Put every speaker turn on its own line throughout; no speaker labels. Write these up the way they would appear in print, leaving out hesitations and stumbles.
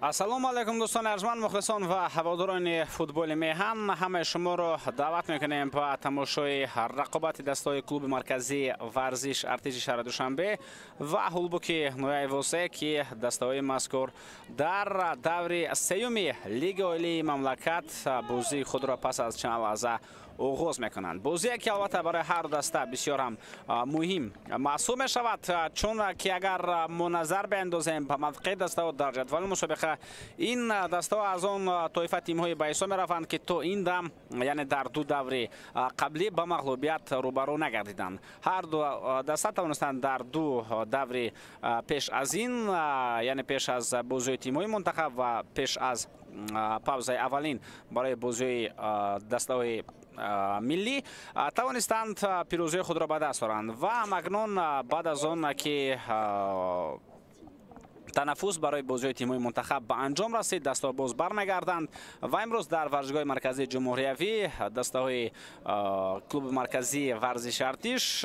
ассалому алайкум дӯстони арзманд, мухлисон ва ҳаводорони футболи меҳан, ҳамаи шуморо даъват мекунем ба тамошои рақобати дастаҳои клуби марказии варзиш артиши шаҳри Душанбе ва ҳулбуки нояи восе ки дастаҳои мазкур дар даври сеюми лиги олии мамлакат бозии худро пас аз чанд лаҳза оғоз мекунанд. Бозие ки албатта барои ҳар даста бисёр ҳам муҳим маҳсуб мешавад, чун ки агар мо назар беандозем ба мавқеи даставо дар ҷадвали мусобиқа, ин даставо аз он тоифа тимҳои ба ҳисоб мерафанд ки то ин дам, яъне дар ду даври қаблӣ ба мағлубият рӯбарӯ нагардиданд. Ҳар ду даста тавонистанд дар ду даври пеш аз ин, яъне пеш аз бозиҳои тимҳои мунтахаб ва пеш аз павзаи аввалин барои бозиҳои дастаҳои миллӣ тавонистанд пирӯзии худро ба даст оранд ва макнун баъд аз он ки танаффус барои бозиҳои тимҳои мунтахаб ба анҷом расид, дастаҳо боз бармегарданд ва имрӯз дар варзишгоҳи марказии ҷумҳуриявӣ дастаҳои клуби марказии варзиши артиш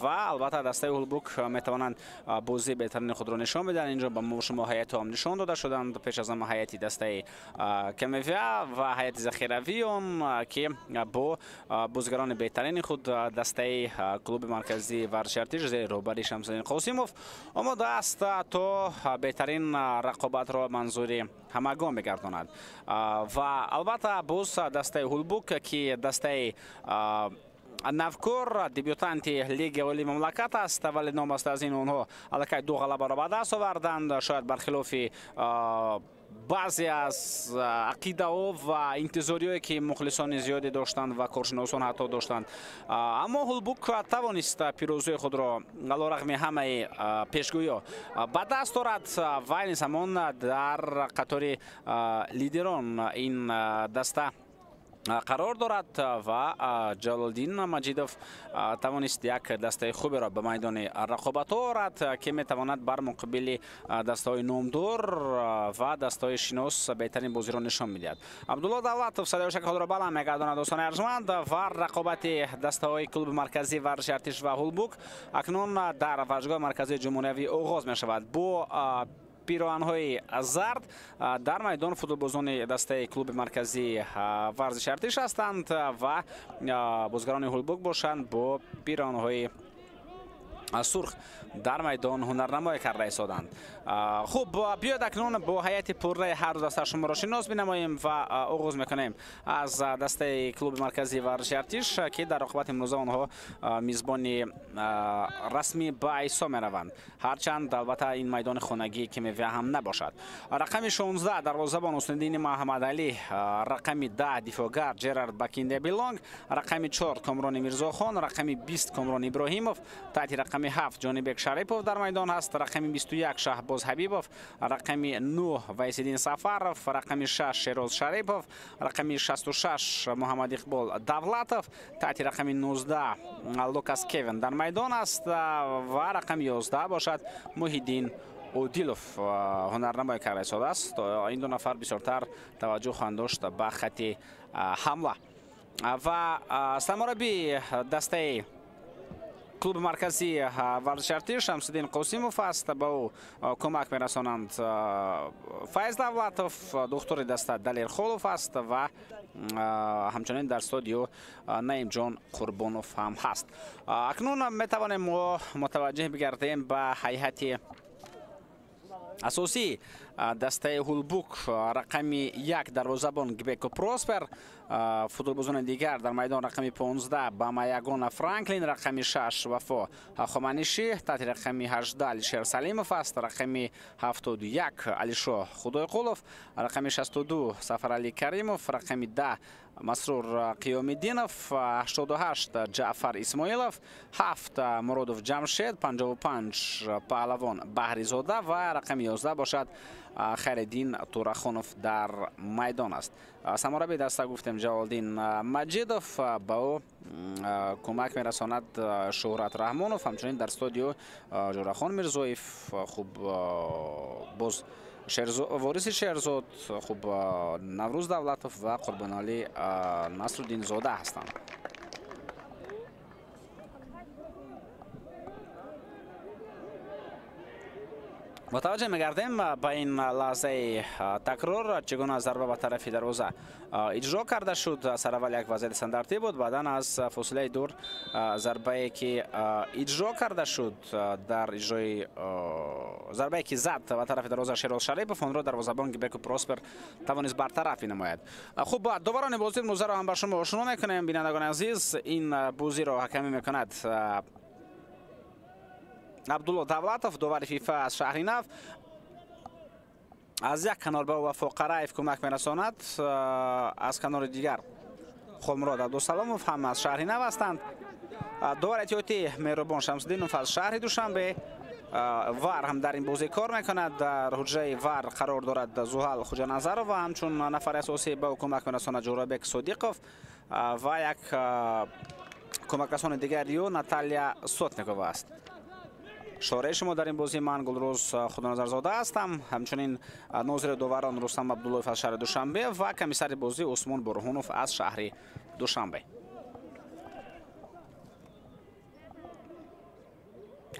ва албатта дастаи ҳулбук метавонанд бозии беҳтарини худро нишон бидиҳанд. Инҷо ба мо шумо ҳаятҳоам нишон дода шуданд. Пеш аз ҳама ҳаяти дастаи камевия ва ҳаяти захиравии он ки бо бозигарони беҳтарини худ дастаи клуби марказии варзиши артиш зери роҳбарии Шамсиддин Қосимов омода аст то беҳтарин рақобатро манзури ҳамагон мегардонад. Ва албатта боз дастаи ҳулбук ки дастаи навкор дебютанти лиги олии мамлакат аст, вале номаст аз ин онҳо аллакай ду ғалабаро ба даст оварданд, шояд бархилофи баъзе аз ақидаҳо ва интизориҳое ки мухлисони зиёде доштанд ва коршиносон ҳатто доштанд. Аммо ҳулбук тавонист пирӯзии худро алорағми ҳамаи пешгӯиҳо ба даст орад ва айни замон дар қатори лидерон ин даста қарор дорад ва Ҷалолдин Маҷидов тавонист як дастаи хуберо ба майдони рақобатҳо орад ки метавонад бар муқобили дастаҳои номдор ва дастаҳои шинос беҳтарин бозиро нишон медиҳад. Абдулло Давлатов садаи бошаки худро баланд мегардонад дӯстони арзманд ва рақобати дастаҳои клуби марказии варзиши артиш ва ҳулбук акнун дар варзишгоҳи марказии ҷумҳуриявӣ оғоз мешавад. Бо пироҳанҳои зард дар майдон футболбозони дастаи клуби марказии варзиши артиш ҳастанд ва бозигарони ҳулбук бошанд бо пироҳанҳои сурх дар майдон ҳунарнамоӣ карда истоданд. Хуб, биёед акнун бо ҳаяти пурраи ҳар ду даста шуморо шинос бинамоем ва оғоз мекунем аз дастаи клуби марказии варзиши артиш ки дар оқибати имрӯза онҳо мизбони расмӣ ба ҳисоб мераванд, ҳарчанд албатта ин майдони хонагии камевия ҳам набошад. Рақами 16 дарвозабон Ҳусниддини Маҳамадалӣ, рақами 10 дифоъгар Ҷерард Бакиндебилонг, рақами 4 Комрони Мирзохон, рақами 20 Комрон Иброҳимов, таҳти рақами 7 Ҷонибек Шарипов дар майдон ҳаст, рақами 21 Шаҳбоз Ҳабибов, рақами 9 Вайсиддин Сафаров, рақами 6 Шероз Шарипов, рақами 66 Муҳаммад Иқбол Давлатов, таҳти рақами 19 Лукас Кевин дар майдон аст ва рақами 11 бошад Муҳиддин Одилов, ҳунарнамои карда истодааст. Ин ду нафар бисёртар таваҷҷӯҳ хоҳанд дошт ба хати ҳамла. Ва саморабии дастаи клуби марказии варзиши артиш Шамсиддин Қосимов аст. Ба ӯ кӯмак мерасонанд Файз Давлатов, духтури даста Далер Холов аст ва ҳамчунин дар студио Наимҷон Қурбонов ҳам ҳаст. Акнун метавонем мо мутаваҷҷеҳ бигардем ба ҳайати асосии дастаи ҳулбук. Рақами 1 дарвозабон Гбеко Проспер, футболбозони дигар дар майдон рақами 15 Бамаягона Франклин, рақами 6 Вафо Хоманиши, таҳти рақами 18 Алишер Салимов аст, рақами 71 Алишо Худойқулов, рақами 62 Сафарали Каримов, рақами 10 Масрур Қиёмиддинов, 88 Ҷаъфар Исмоилов, 7 Муродов Ҷамшед, 55 Паҳлавон Баҳризода ва рақами 11 бошад Хайреддин Турахонов дар майдон аст. Самораби даста гуфтем Ҷалолдин Маҷидов, ба ӯ кӯмак мерасонад Шӯҳрат Раҳмонов, ҳамчунин дар студио Ҷурахон Мирзоев, хуб боз вориси Шерзод, хуб Наврӯз Давлатов ва Қурбоналӣ Насруддинзода ҳастанд. متوجه می‌گردیم به این لحظه تکرار چگونه ضربه به طرف دروازه اجرا کرده شد. سر اول یک وضعیت استانداردی بود، بعدا از فاصله دور ضربه که اجرا کرده شد در اجرای ضربه که زد به طرف دروازه شیراز شریف، اون رو دروازه‌بان گیبک پروسپر توانست برطرف نماید. خوب، دوران بازی موضوع رو هم با شما آشنا میکنیم. بینندگان عزیز، این بازی رو حکمی میکند عبدالله دولتوف، داور فیفا از شهرینو. از یک کنار به وفاق قرایف کمک میرساند، از کنار دیگر خلمراد عبدالسلاموف هم از شهرینو هستند. داور احتیاطی مهربان شمس‌الدینوف از شهر دوشنبه. وار هم در این بازی کار میکند. در حجره وار قرار دارد زوهل خوجا نظرov و همچون نفر اساسی به کمک میرساند جورابک صدیقوف و یک کمک رسان دیگری ناتالیا سوتنیکوف است. شورای شما در این بازی من گلروز خدانظرزاده هستم، همچنین ناظر داوران رستم عبداللهیف از شهر دوشنبه و کمیسر بازی عثمان برهانوف از شهر دوشنبه.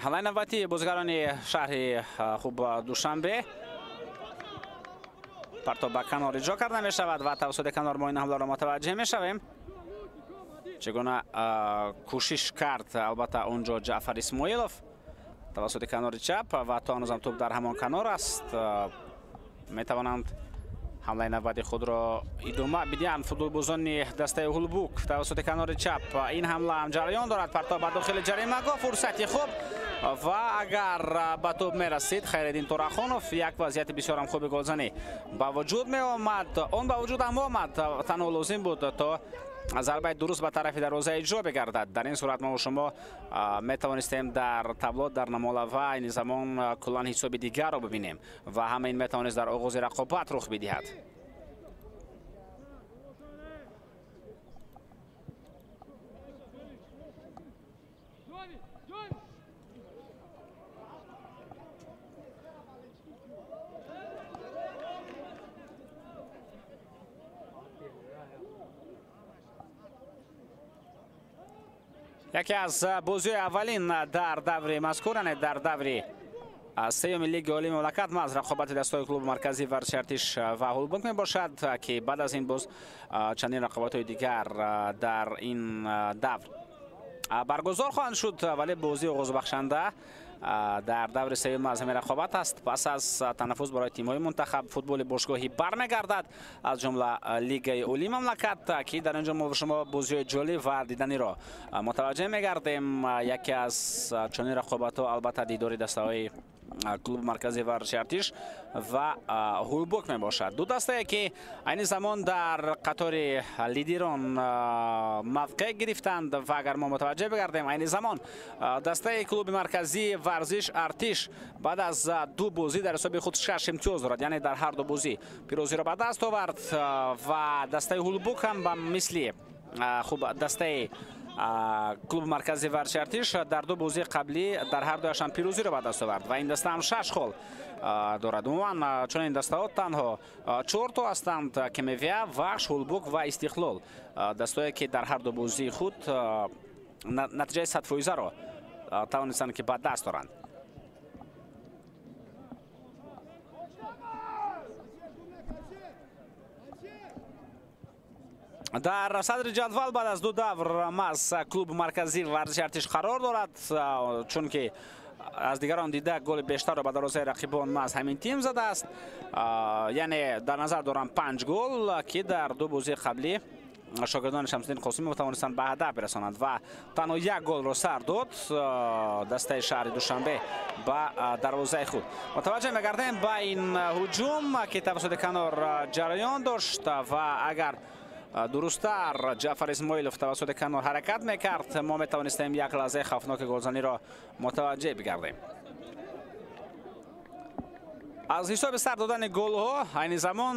حالا نوبتی بازیگران شهر خوب دوشنبه. پرتاب به کنار اجرا کرده می شود و توسط کنار ما این حمله را متوجه می شویم. چگونه کوشش کرد البته اونجا جعفر اسماعیلوف توسط کنار چپ و تا هنوزم توپ در همان کنار است. می توانند حمله نوبتی خود را ادامه بدهند. فوتبالبازان دسته هولبوک توسط کنار چپ این حمله هم جریان دارد. پرتاب به داخل جریمه گاه، فرصتی خوب و اگر به توپ می رسید خیرالدین تورخانوف یک وضعیت بسیار هم خوب گلزنی با وجود می آمد. اون با وجود هم آمد، تنها لازم بود تا ضربه درست به طرف دروازه اجرا بگردد. در این صورت ما و شما می توانستیم در تابلو در نمالوه این زمان کلان حساب دیگر را ببینیم و همه این می توانست در آغاز رقابت رخ بدهد. یکی از بازی اولین در دور مذکورانه در دور سیوم لیگ عالی مملکت از رقابت دستای کلوب مرکزی ورزش ارتش و هولبوک می باشد که بعد از این باز چندین رقابت دیگر در این دور برگزار خواهند شد، ولی بازی آغاز بخشنده در دور سوم از همین رقابت است. پس از تنفس برای تیم‌های منتخب فوتبال باشگاهی برمیگردد، از جمله لیگ عالی مملکت که در اینجا ما شما بازی جالب و دیدنی را متوجه می‌گردیم. یکی از چنین رقابت‌ها البته دیدار دسته‌های کلوب مرکزی ورزش ارتش و هولبوک می باشد. دو دسته که این زمان در قطار لیدران موقع گرفتند و اگر ما متوجه بگردیم این زمان دسته کلوب مرکزی ورزش ارتش بعد از دو بازی در حساب خود 6 امتیاز دارد، یعنی در هر دو بازی پیروزی را به دست آورد و دسته هولبوک هم به مثل خوب دسته کلوب مرکزی ورزش ارتش در دو بازی قبلی در هر دوشان پیروزی را به دست آورد و این دسته هم 6 خال دارد. عموما چون این دسته ها تنها 4 تا هستند که میوه، وحش، هولبوک و استقلال، دستهایی که در هر دو بازی خود نتیجه 100% را توانستند که به دست دارند. در صدر جدول بعد از دو دور مز کلوب مرکزی ورزش ارتش قرار دارد، چون که از دیگران دیده گل بیشتر را به دروازه رقیبان مز همین تیم زده است. یعنی در نظر دارم 5 گل که در دو بازی قبلی شاگردان شمس‌الدین قاسمی توانستند به هدف برسانند و تنها یک گل را سر داد دسته شهر دوشنبه به دروازه خود. متوجه می‌گردیم با این هجوم که توسط کنار جریان داشت و اگر درست‌تر جعفر اسماعیلوف توسط کنار حرکت میکرد ما میتوانستیم یک لحظه خوفناک گلزنی را متوجه بگردیم. از حساب سر دادن گل ها این زمان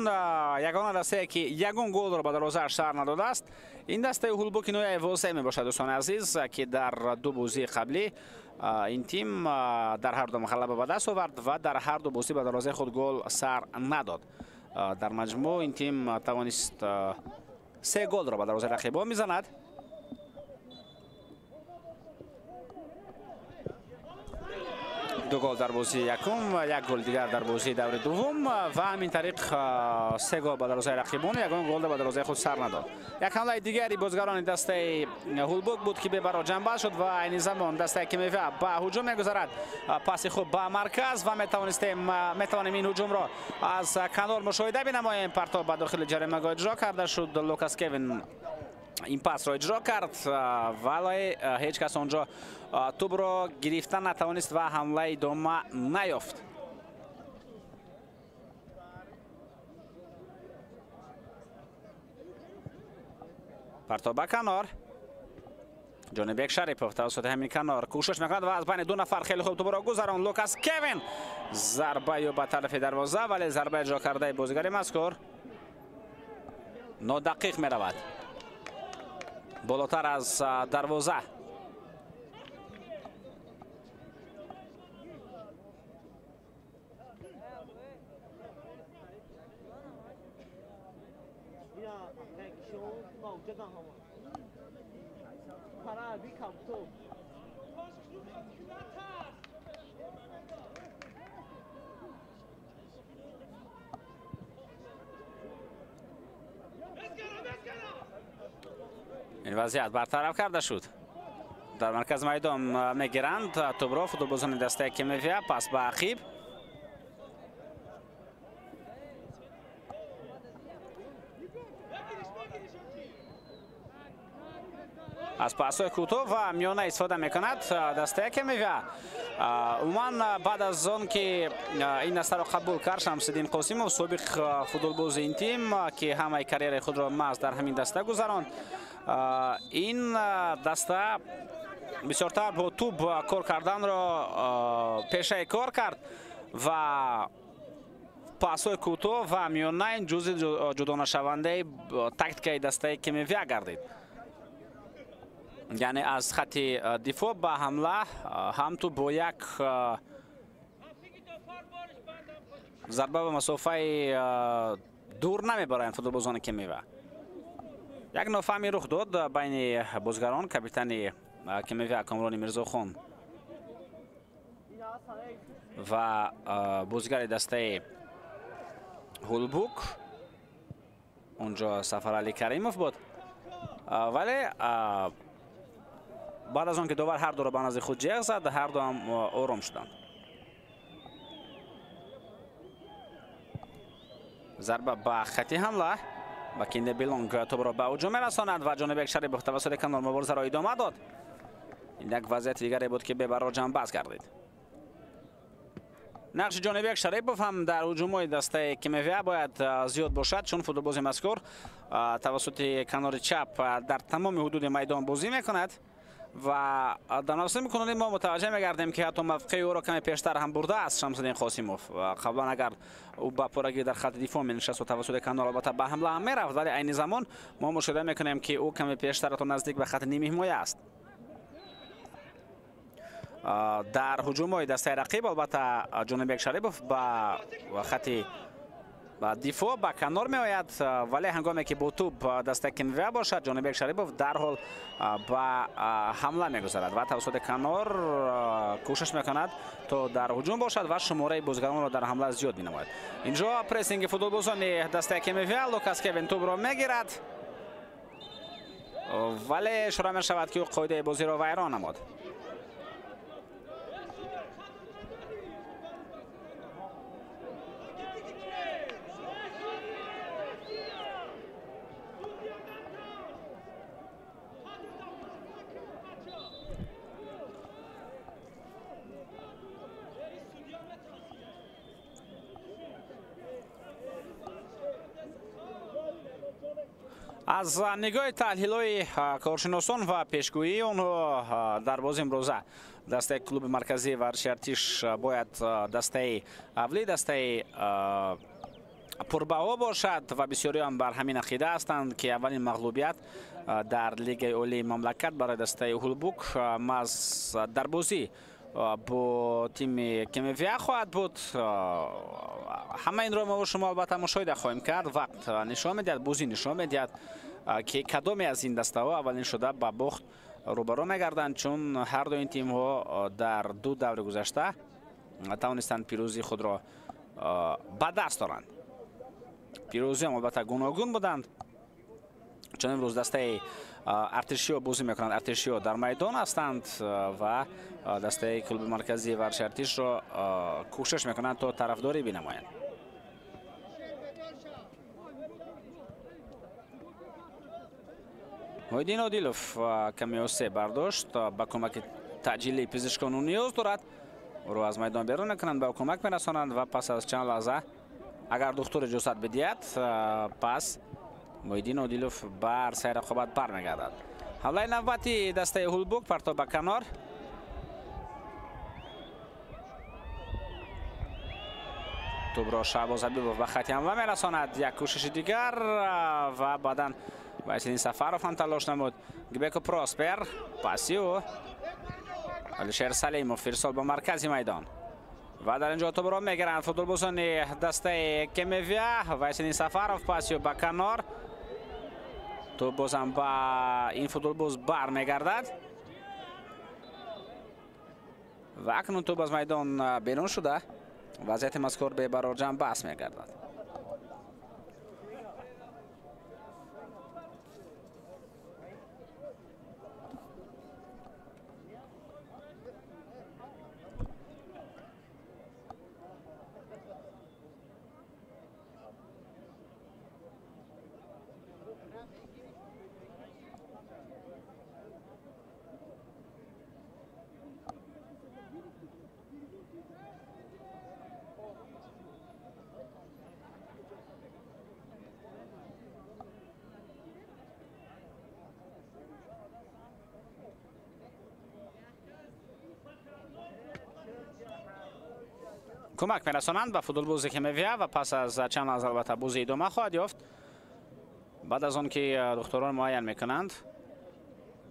یگانه دسته که یگان گل را به دروازه سر نداده است این دسته هولبوک نوع واسه می باشد دوستان عزیز، که در دو بازی قبلی این تیم در هر دو غلبه به دست آورد و در هر دو بازی به دروازه خود گل سر نداد. در مجموع این تیم توانست 3 گل را به دروازه رقیبان میزند. دو گل در بازی یکم و یک گل دیگر در بازی دور دوم و همین طریق سه گل به دروازه رقیبان یگان گل به دروازه خود سر نداد. یک حمله دیگری بازیگران دسته هولبوک بود که به برای جنبه شد و این زمان دسته کمیویا به هجوم میگذارد. پاس خوب به مرکز و میتوانیم این هجوم را از کنار مشاهده بنماییم. پرتاب به داخل جریمه اجرا کرده شد. لوکاس کوین این پاس را اجرا کرد ولی هیچ کس آنجا توپ را گرفتن نتوانست و حمله ادامه نیافت. پرتاب به کنار جانب شریپوف توسط همین کنار کوشش میکند و از بین دو نفر خیلی خوب توپ را گذران. لوکاس کوین ضربه به طرف دروازه ولی ضربه اجرا کرده بازیگر مذکور نادقیق میرود بالاتر از دروازه. این وضعیت برطرف کرده شد. در مرکز میدان میگیرند توپ را فوتبالبازان دسته کمیویا. پاس به عقیب از پاس‌های کوتاه و میانه استفاده میکند دسته کمیویا. عموما بعد از آن که این دسته را قبول کرد شمس‌الدین قاسموف سابق فوتبالباز این تیم که همه کریر خود را محض در همین دسته گذراند این دسته بسیارتر با توپ کار کردن را پیشه کار کرد و پاس‌های کوتاه و میانه این جزء جدا نشونده تاکتیک دسته کمیویا گردید. یعنی از خط دفاع به حمله هم تو با یک ضربه به مسافه دور نمیبرند فوتبالبازان کمیویا. یک نافهمی رخ داد بین بازیگران کاپیتان کمیویا کامران میرزاخان و بازیگر دسته هولبوک اونجا سفرعلی کریموف بود ولی بعد از آن که داور هر دو را به نزد خود جیغ زد هر دو هم آرام شدند. ضربه به خط حمله با کینده بیلونگ توپ را به هجوم میرساند و جانب شریپوف توسط کنار مبارزه را ادامه داد. این یک وضعیت دیگری بود که به برای جنباز گردید. نقش جانب شریپوف هم در هجوم‌های دسته کمیویا باید زیاد باشد چون فوتبالباز مذکور توسط کنار چپ در تمام حدود میدان بازی میکند و در نوسط میکنونی ما متوجه میگردیم که حتی موقع او را کمی پیشتر هم برده است شمس‌الدین قاسموف و قبلا اگر او با پرگی در خط دفاع مینشست و توسط کنار البته به حمله هم میرفت ولی این زمان ما مشاهده میکنیم که او کمی پیشتر تا نزدیک به خط نیمه حمایه است. در هجوم‌های دسته رقیب البته جانب شریپوف با خط با دفاع با کنار می آید ولی هنگامی که با توپ دسته کمیویا باشد جانب شریپوف در حال با حمله میگذارد و توسط کنار کوشش میکند تا در هجوم باشد و شماره بازیگران را در حمله زیاد بینماید. اینجا پرسینگ فوتبالبازان دسته کمیویا. لوکاس کوین توپ را میگیرد ولی اشاره می شود که او قاعده بازی را ویران نمود. از نگاه تحلیل‌های کارشناسان و پیشگویی آنها در بازی امروزه دسته کلوب مرکزی ورزشی ارتش باید دسته اولی دسته پربها باشد و بسیاری هم بر همین عقیده هستند که اولین مغلوبیت در لیگ عالی مملکت برای دسته هولبوک در بازی با تیم کمیویا خواهد بود. همه این را ما و شما البته مشاهده خواهیم کرد. وقت نشان میدهد بازی نشان میدهد که کدامی از این دسته ها اولین شده با باخت روبرو میگردند چون هر دو این تیم ها در دو دور گذشته توانستند پیروزی خود را به دست آورند. پیروزی هم البته گوناگون بودند، چون امروز دسته ارتشیو بازی میکنند. ارتشیو در میدان هستند و دسته کلوب مرکزی ورزش ارتش را کوشش میکنند تا طرفداری بنمایند. محیدین عادلوف کمی اوسه برداشت، با کمک تعجیلی پزشکان او نیاز دارد. او را از میدان بیرون میکنند، به کمک میرسانند و پس از چند لحظه اگر دکتر اجازت بدهد پس محیدین عادلوف بر سیر رقابت برمیگردد. حمله نوبتی دسته هولبوک، پرتاب به کنار. توپ را شهباز حبیبوف به خط حمله میرساند. یک کوشش دیگر و بعدا وایسیدین سفروف هم تلاش نمود. گبیکو پراسپر، پاسیو علیشیر سلیموف ارسال به مرکز میدان و در اینجا توپ را میگیرند فوتبالبازان دسته کمیویا. وایسیدین سفروف، پاسیو به کنار. توپ بازم با این فوتبالباز برمیگردد و اکنون توپ از میدان بیرون شده. وضعیت مذکور به برابر جمع بحث میگردد. کمک میرسانند به فوتبالباز کمیویا و پس از چند لحظه البته بازی ادامه خواهد یافت. بعد از آن که دکتران معین میکنند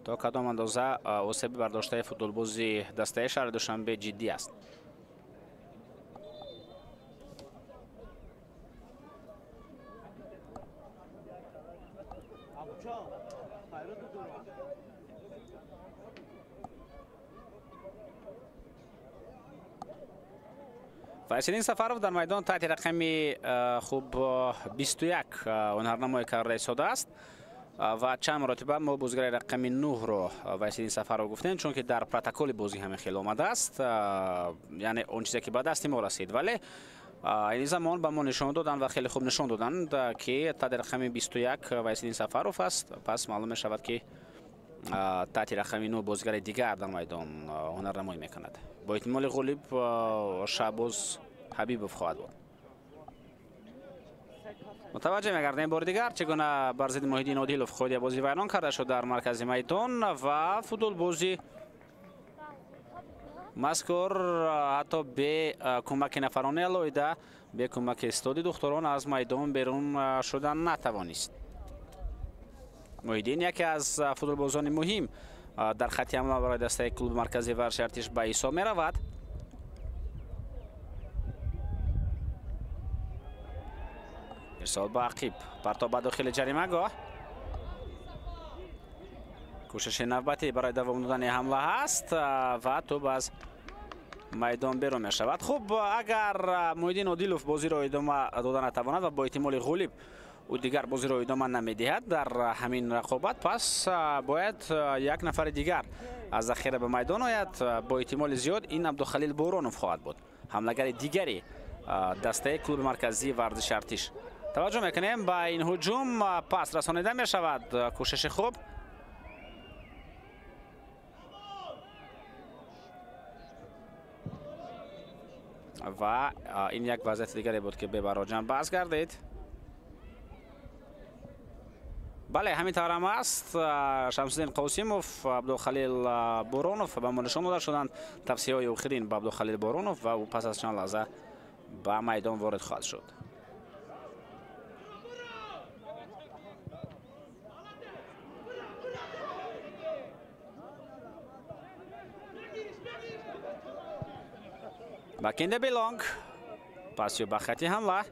تا کدام اندازه آسیب برداشته فوتبالبازی دسته شهر دوشنبه جدی است. وایسیدین سفروف در میدان تحت رقمی خوب 21 هنرنمای کار ساده است و چند مرتبه ما بازیگر رقمی 9 رو وایسیدین سفروف گفتیم، چون که در پروتکل بازی همین خیلی آمده است، یعنی اون چیزی که به دست ما رسید. ولی این زمان به ما نشان دادن و خیلی خوب نشان دادند که تحت رقمی 21 وایسیدین سفروف است. پس معلوم می شود که تحت رقمی 9 بازیگر دیگر در میدان هنرنمایی میکند. با احتمال غالب شهباز حبیبوف خواهد بود. متوجه میگردیم بار دیگر چگونه بر ضد محیدین عادلوف خودی بازی ویران کرده شد در مرکز میدان و فوتبالبازی مذکور حتی به کمک نفرانه علایده به کمک استادی دختران از میدان بیرون شدن نتوانست. محیدین یکی از فوتبالبازان مهم در خط حمله برای دسته کلوب مرکزی ورزش ارتش به حساب می رود. ارسال به عقیب، پرتاب به داخل جریمه گاه. کوشش نوبتی برای دوام دادن حمله هست و توپ از میدان بیرون می شود. خوب، اگر محیدین عادلوف بازی را ادامه دادن نتواند و با احتمال غالب او دیگر بازی را ادامه نمیدهد در همین رقابت، پس باید یک نفر دیگر از ذخیره به میدان آید. با احتمال زیاد این عبدالخلیل بورانوف خواهد بود، حملهگر دیگری دسته کلوب مرکزی ورزش ارتش. توجه میکنیم با این هجوم پس رسانیده می شود. کوشش خوب و این یک وضعیت دیگری بود که به براجم بحث گردید. بله، همین طور هم است. شمس‌الدین قاسموف، عبدالخلیل بورانوف به ما نشان داده شدند تفسیرهای آخرین به عبدالخلیل بورانوف و او پس از چند لحظه به میدان وارد خواهد شد. بکینده بیلانگ، پاسیو به خط حمله.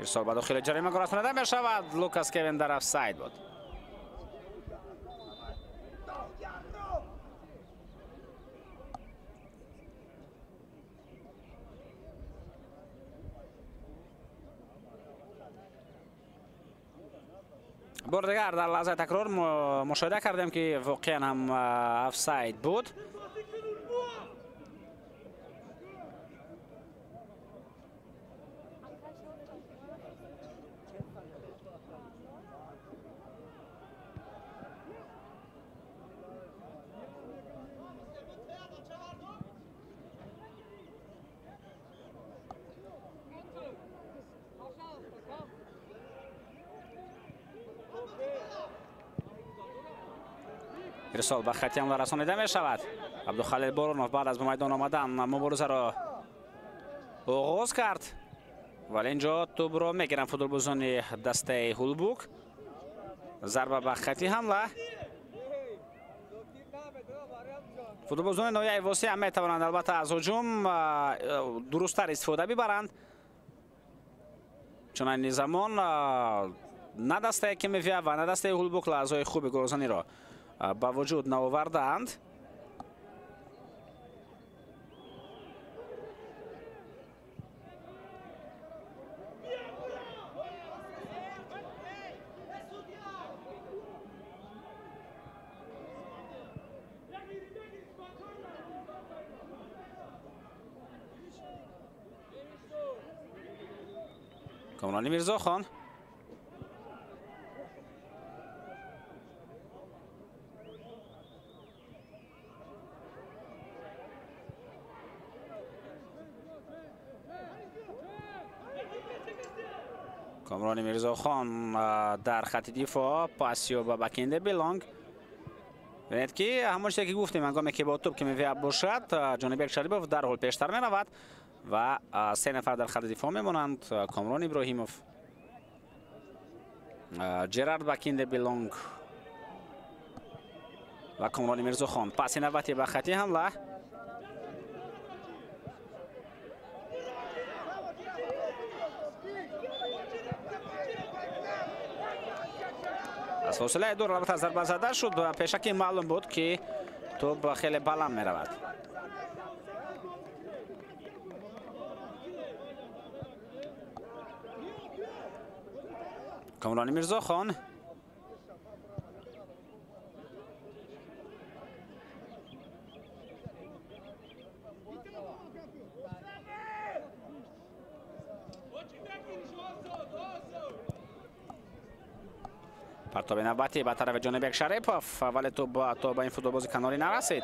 ارسال به داخل جریمه گرفتنده می شود. لوکاس کوین در افساید بود. بار دیگر در لحظه تکرار مشاهده کردیم که واقعا هم افساید بود. ارسال به خط حمله رسانیده می شود. عبدالخلیل بورونوف بعد از به میدان آمدن مبارزه را آغاز کرد، ولی اینجا توپ را میگیرن فوتبالبازان دسته هولبوک. ضربه به خط حمله. فوتبالبازان نویای واسه هم میتوانند البته از هجوم درستتر استفاده ببرند، چون این زمان نه دسته کیمیویا و نه دسته هولبوک لحظه‌های خوب گلزنی را با وجود نآوردند. کامرانی میرزاخان کامرانی میرزاخان در خط دفاع پاسیو به بکنده بیلانگ. ببینید که همون چیزی که گفتیم هنگامی که با توپ کیمیویا باشد جانبیک شریبوف در حال پیشتر می رود و سه نفر در خط دفاع میمونند: کامران ابراهیموف، جرارد بکنده بیلانگ و کامرانی میرزاخان. پاس نوبتی به خط حمله. از فاصله دور البته ضربه زده شد و پیشکی معلوم بود که توپ خیلی بلند می رود. کامرانی میرزاخان پرتاب نوبتی به طرف جانبیک شریپوف، ولی تو با این فوتبالباز کناری نرسید.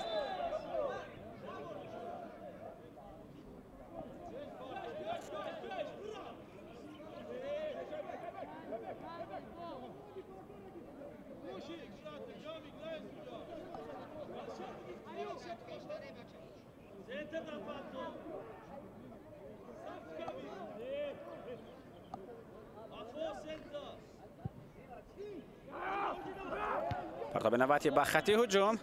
پرتاب نوبتی به خط هجوم.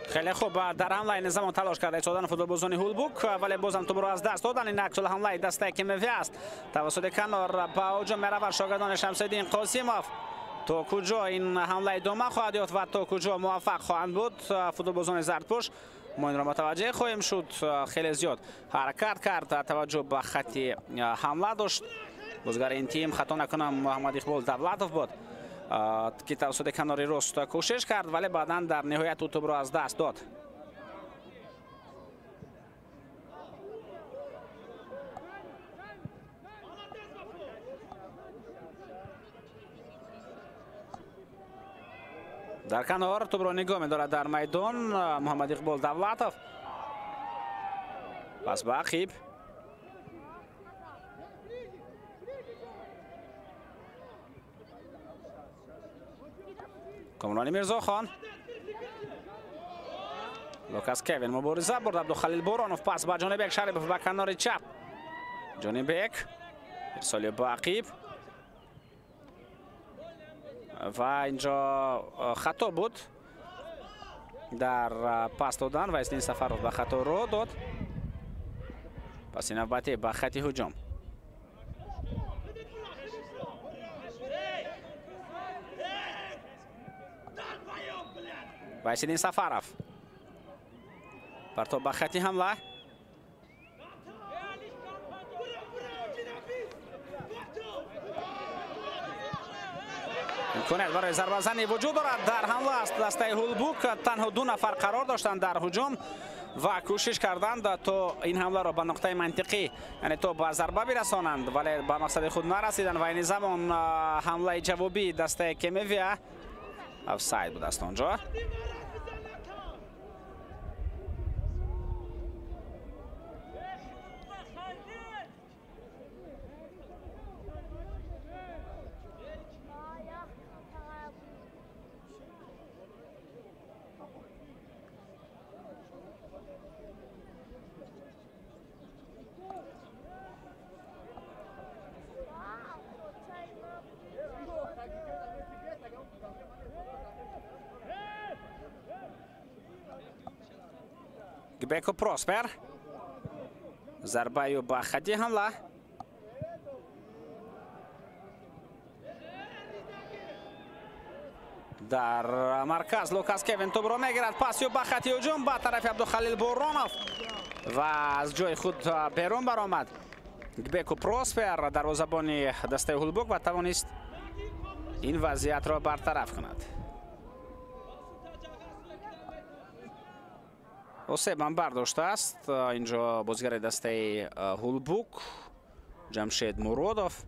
خیلی خوب در حمله این زمان تلاش کرده ایستادن فوتبالبازان هولبوک، ولی بازم توپ را از دست دادن. این عکس الحمله دسته کیمیویا است. توسط کنار به هجوم میرود شاگردان شمس‌الدین قاسموف. تا کجا این حمله ادامه خواهد یافت و تا کجا موفق خواهند بود فوتبالبازان زردپوش، ما این را متوجه خواهیم شد. خیلی زیاد حرکت کرد، توجه به خط حمله داشت. بازیگر این تیم خطا نکنم محمد اقبال دولتوف بود که توسط کنار راست کوشش کرد، ولی بعدا در نهایت توپ را از دست داد. در کنار توپ را نگاه می‌دارد در میدان محمد اقبال دولتوف. پس به عقیب. کامرانی میرزاخان. لوکاس کوین مبارزه برد. عبدالخلیل بورونوف پاس به جانبیک شریپوف به کنار چپ. جانبیک ارسالی به عقیب. و اینجا خطا بود در پاس دادن و اسلین سفرов به خطا رو داد. پس این نوبتی به خط هجوم. و اسلین سفرov پرتاب به خط حمله. امکانیت برای ضربه زنی وجود دارد در حمله است. دسته هولبوک تنها 2 نفر قرار داشتند در هجوم و کوشش کردند تا این حمله را به نقطه منطقی، یعنی تو به ضربه برسانند، ولی به مقصد خود نرسیدند و این زمان حمله جوابی دسته کمیویا آفساید بود است آنجا. Gbeko Prosper ضربه به خط حمله. در مرکز لوکاس کوین توپ را میگیرد. پاس به خط هجوم به طرف عبدالخلیل بورانوف و از جای خود بیرون برآمد گبکو پروسپر دروازه‌بان دسته هولبوک و توانست این وضعیت را برطرف کند. آسیب هم برداشته است اینجا بازیگر دسته هولبوک جمشید مرودوف.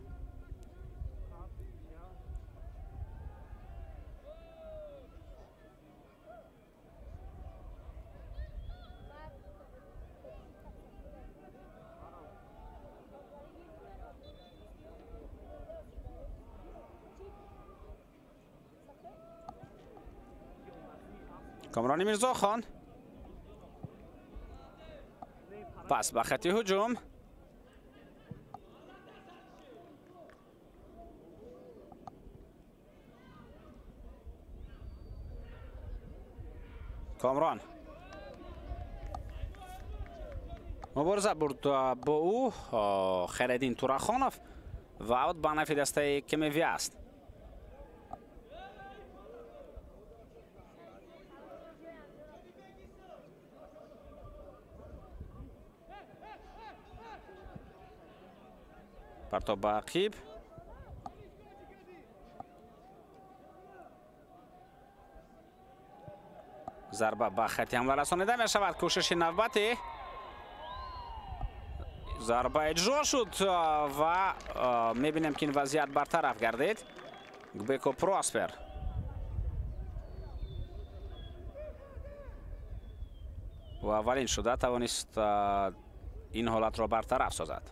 کامران میرزاخان پس به خط هجوم. کامران مبارزه برد با او خیردین توراخانوف و اوت به نفع دسته کمیویا است. پرتاب به عقیب. ضربه به خط حمله رسانیده می شود. کوشش نوبتی ضربه اجرا شد و می بینیم که این وضعیت برطرف گردید. گبکو پروسپر و اولین شده توانست این حالت را برطرف سازد.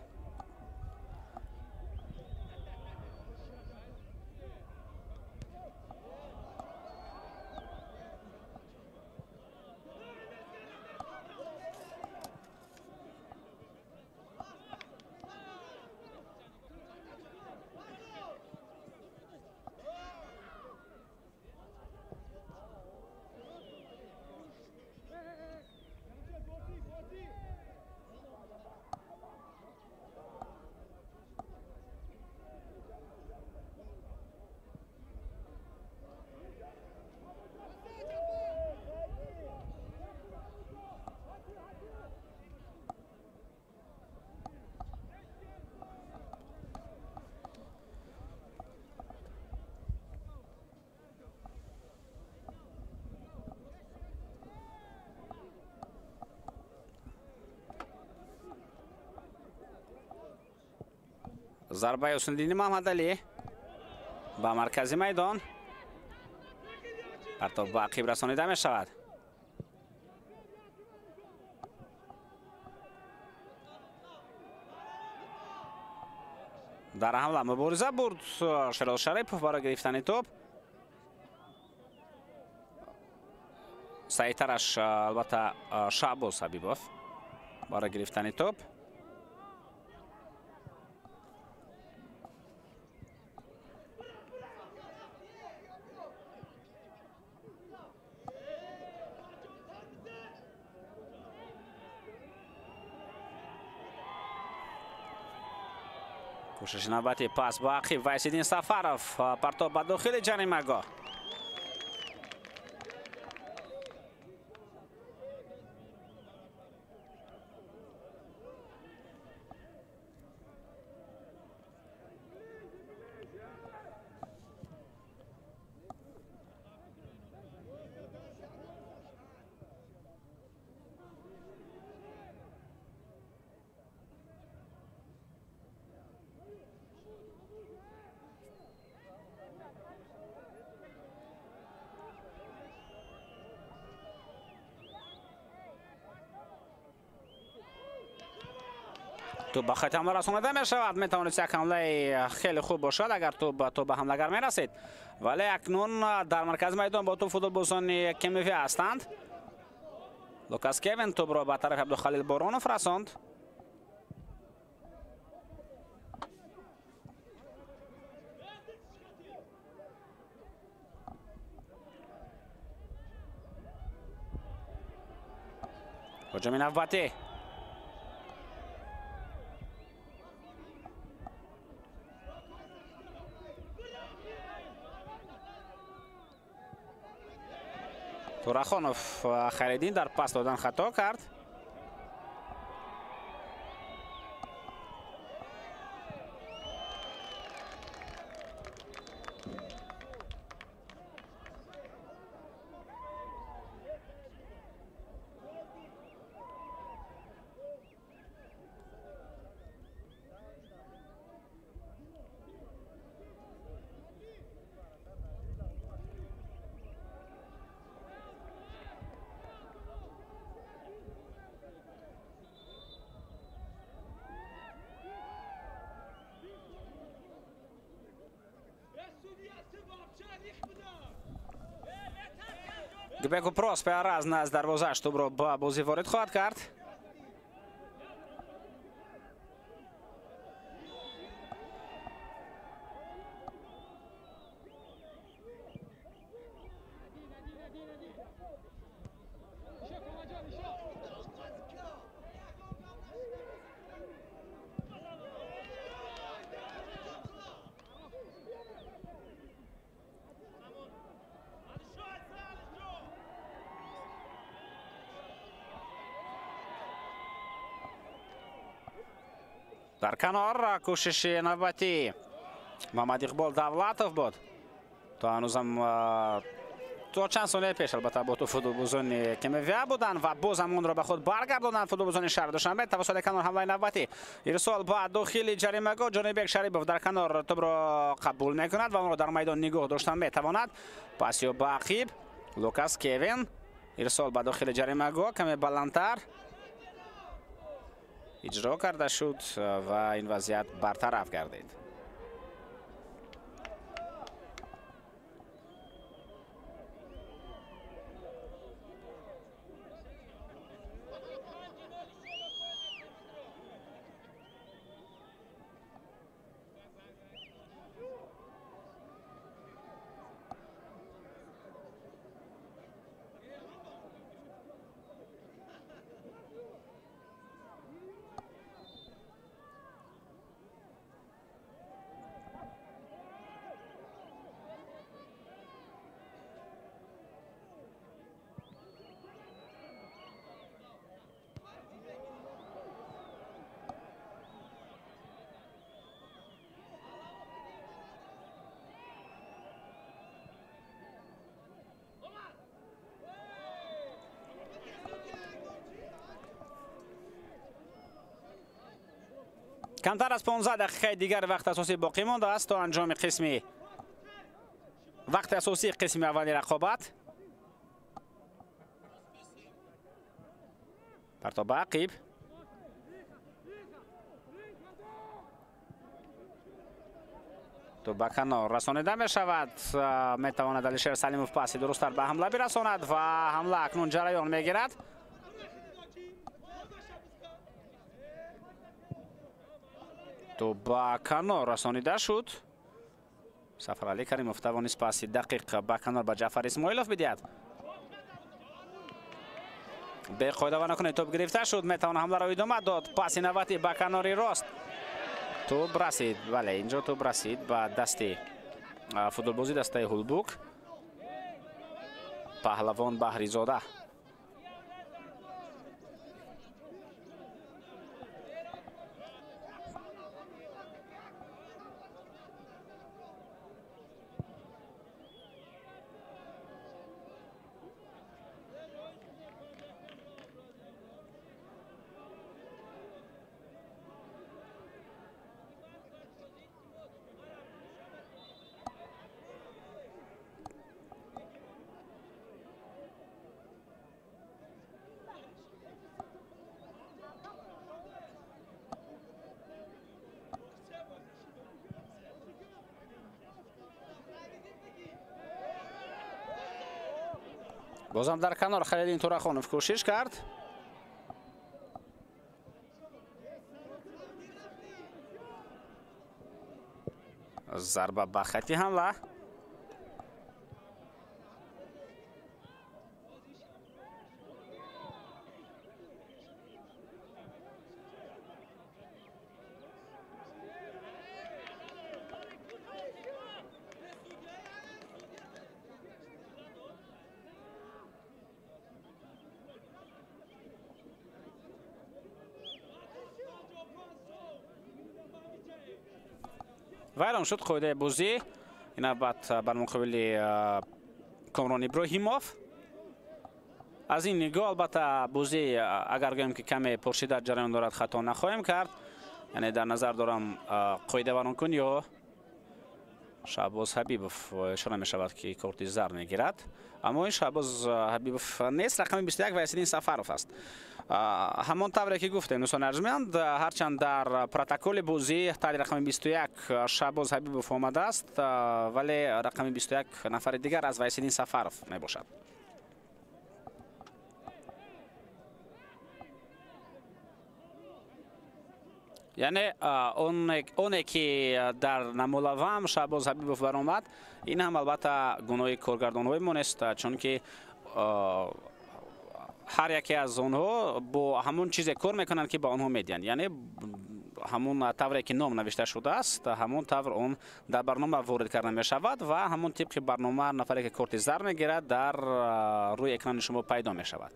ضربه حسین‌الدین محمدعلی به مرکز میدان. پرتاب به عقیب رسانیده می شود. در حمله مبارزه برد شیراز شریفوف برای گرفتن توپ. سعی‌ترش البته شعباز حبیبوف برای گرفتن توپ. کوشش نوبتی پاس با عقیب وحیدالدین سفرов پرتاب به داخل جریمه‌گاه. تو به خط حمله رسانیده می شود. می توانست یک حمله خیلی خوب باشد اگر تو به حملگر می رسید، ولی اکنون در مرکز میدان با تو فوتبالبازان کمیفی هستند. لوکاس کوین توپ را به طرف عبدالخلیل بارانوف رساند. هجوم نوبتی تورخانوف خیریدین در پاس دادن خطا کرد. Гбеку Проспер раз از دروازه‌اش توپ را به بازی وارد خواهد کرد. در کنار کوشش نوبتی محمد اقبال دولتوف بود. تا هنوزم تا چند ثانیه پیش البته با تو فوتبالبازان کمیفی بودن و باز اون را به خود برگرداندن فوتبالبازان شهر دوشنبه. توسط کنار حمله نوبتی ارسال با داخل جریمه‌گاه جانب شریبوف در کنار توپ را قبول میکند و اون را در میدان نگاه داشتن میتواند. پاسیو با عقیب لوکاس کوین ارسال به داخل جریمه‌گاه کمی بلندتر اجرا کرده شد و این وضعیت برطرف گردید. کمتر از 15 دقیقه دیگر وقت اساسی باقی مانده است تا انجام وقت اساسی قسم اولی رقابت. پرتاب عقیب تو به کنار رسانیده می شود. می تواند علیشیر سلیموف پاسی درست‌تر به حمله برساند و حمله اکنون جریان می گیرد. تو با کنار رسانیده شد. سفرعلی کریموف توانست پاسی دقیق با کنار به جعفر اسماعیلوف بدهد. به قاعده و نکنه توپ گرفته شد. میتونه حمله را ادامه داد. پاس نوبتی با کناری راست توپ رسید. بله اینجا توپ رسید با دستی فوتبالبازی دسته هولبوک. پهلوان بهریزاده. بازم در کنار خلیل تورخانوف کوشش کرد. ضربه به خط حمله. ویران شد قاعده بازی. این بعد بر مقابل کامران ابراهیموف. از این نگاه البته بازی اگر گویم که کمی پرشدت جریان دارد خطا نخواهیم کرد. یعنی در نظر دارم قاعده ورانکن یا شهباز حبیبوف اشاره می شود که کارت زرد میگیرد. اما این شهباز حبیبوف نیست، رقم 21 وحیدالدین سفروف است. همان طوری که گفتیم دوستان ارجمند، هرچند در پروتکل بازی تحت رقم 21 شهباز حبیبوف آمده است، ولی رقم 21 نفر دیگر از وحیدالدین سفروف می باشد. یعنی اونی که در نمولوام شهباز حبیبوف برآمد، این هم البته گناه کارگردان‌های ما نیست، چون که هر یکی از اونها با همون چیزی کار میکنن که با اونها میدین. یعنی همون طوری که نام نوشته شده است، همون طور اون در برنامه وارد کرده می شود و همون طبق برنامه نفری که کارت زرد میگیرد در روی اکران شما پیدا می شود.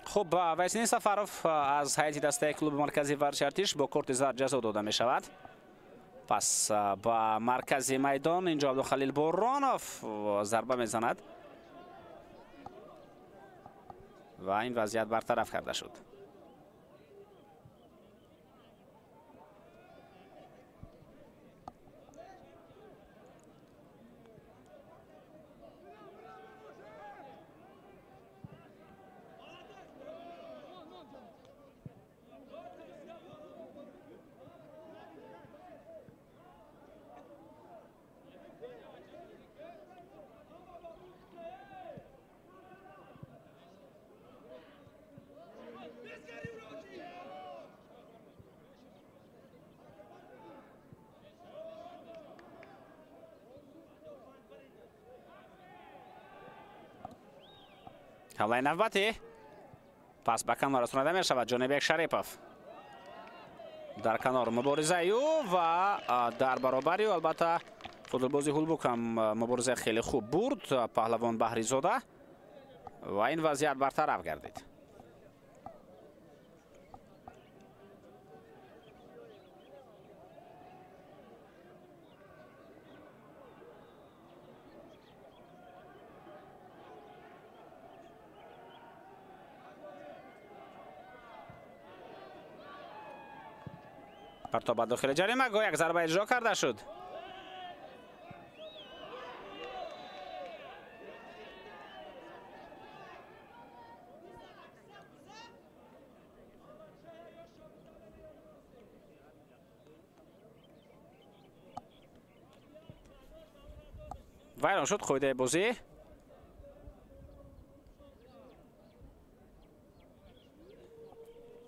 خب وحیدالدین سفروف از هیئت دسته کلوب مرکزی ورزش ارتش با کارت زرد جزا داده می شود. پس با مرکزی میدان اینجا عبدالخلیل بارانوف ضربه میزند و این وضعیت برطرف کرده شد. حمله نوبتی پس به کنار رسانیده می شود. جانب شریپوف در کنار مبارزه او و در برابری او البته فوتبالبازی هولبوک هم مبارزه خیلی خوب برد. پهلوان بهریزاده و این وضعیت برطرف گردید. پرتاب داخل جریمه گویا یک ضربه اجرا کرده شد. ویران شد قاعده بازی.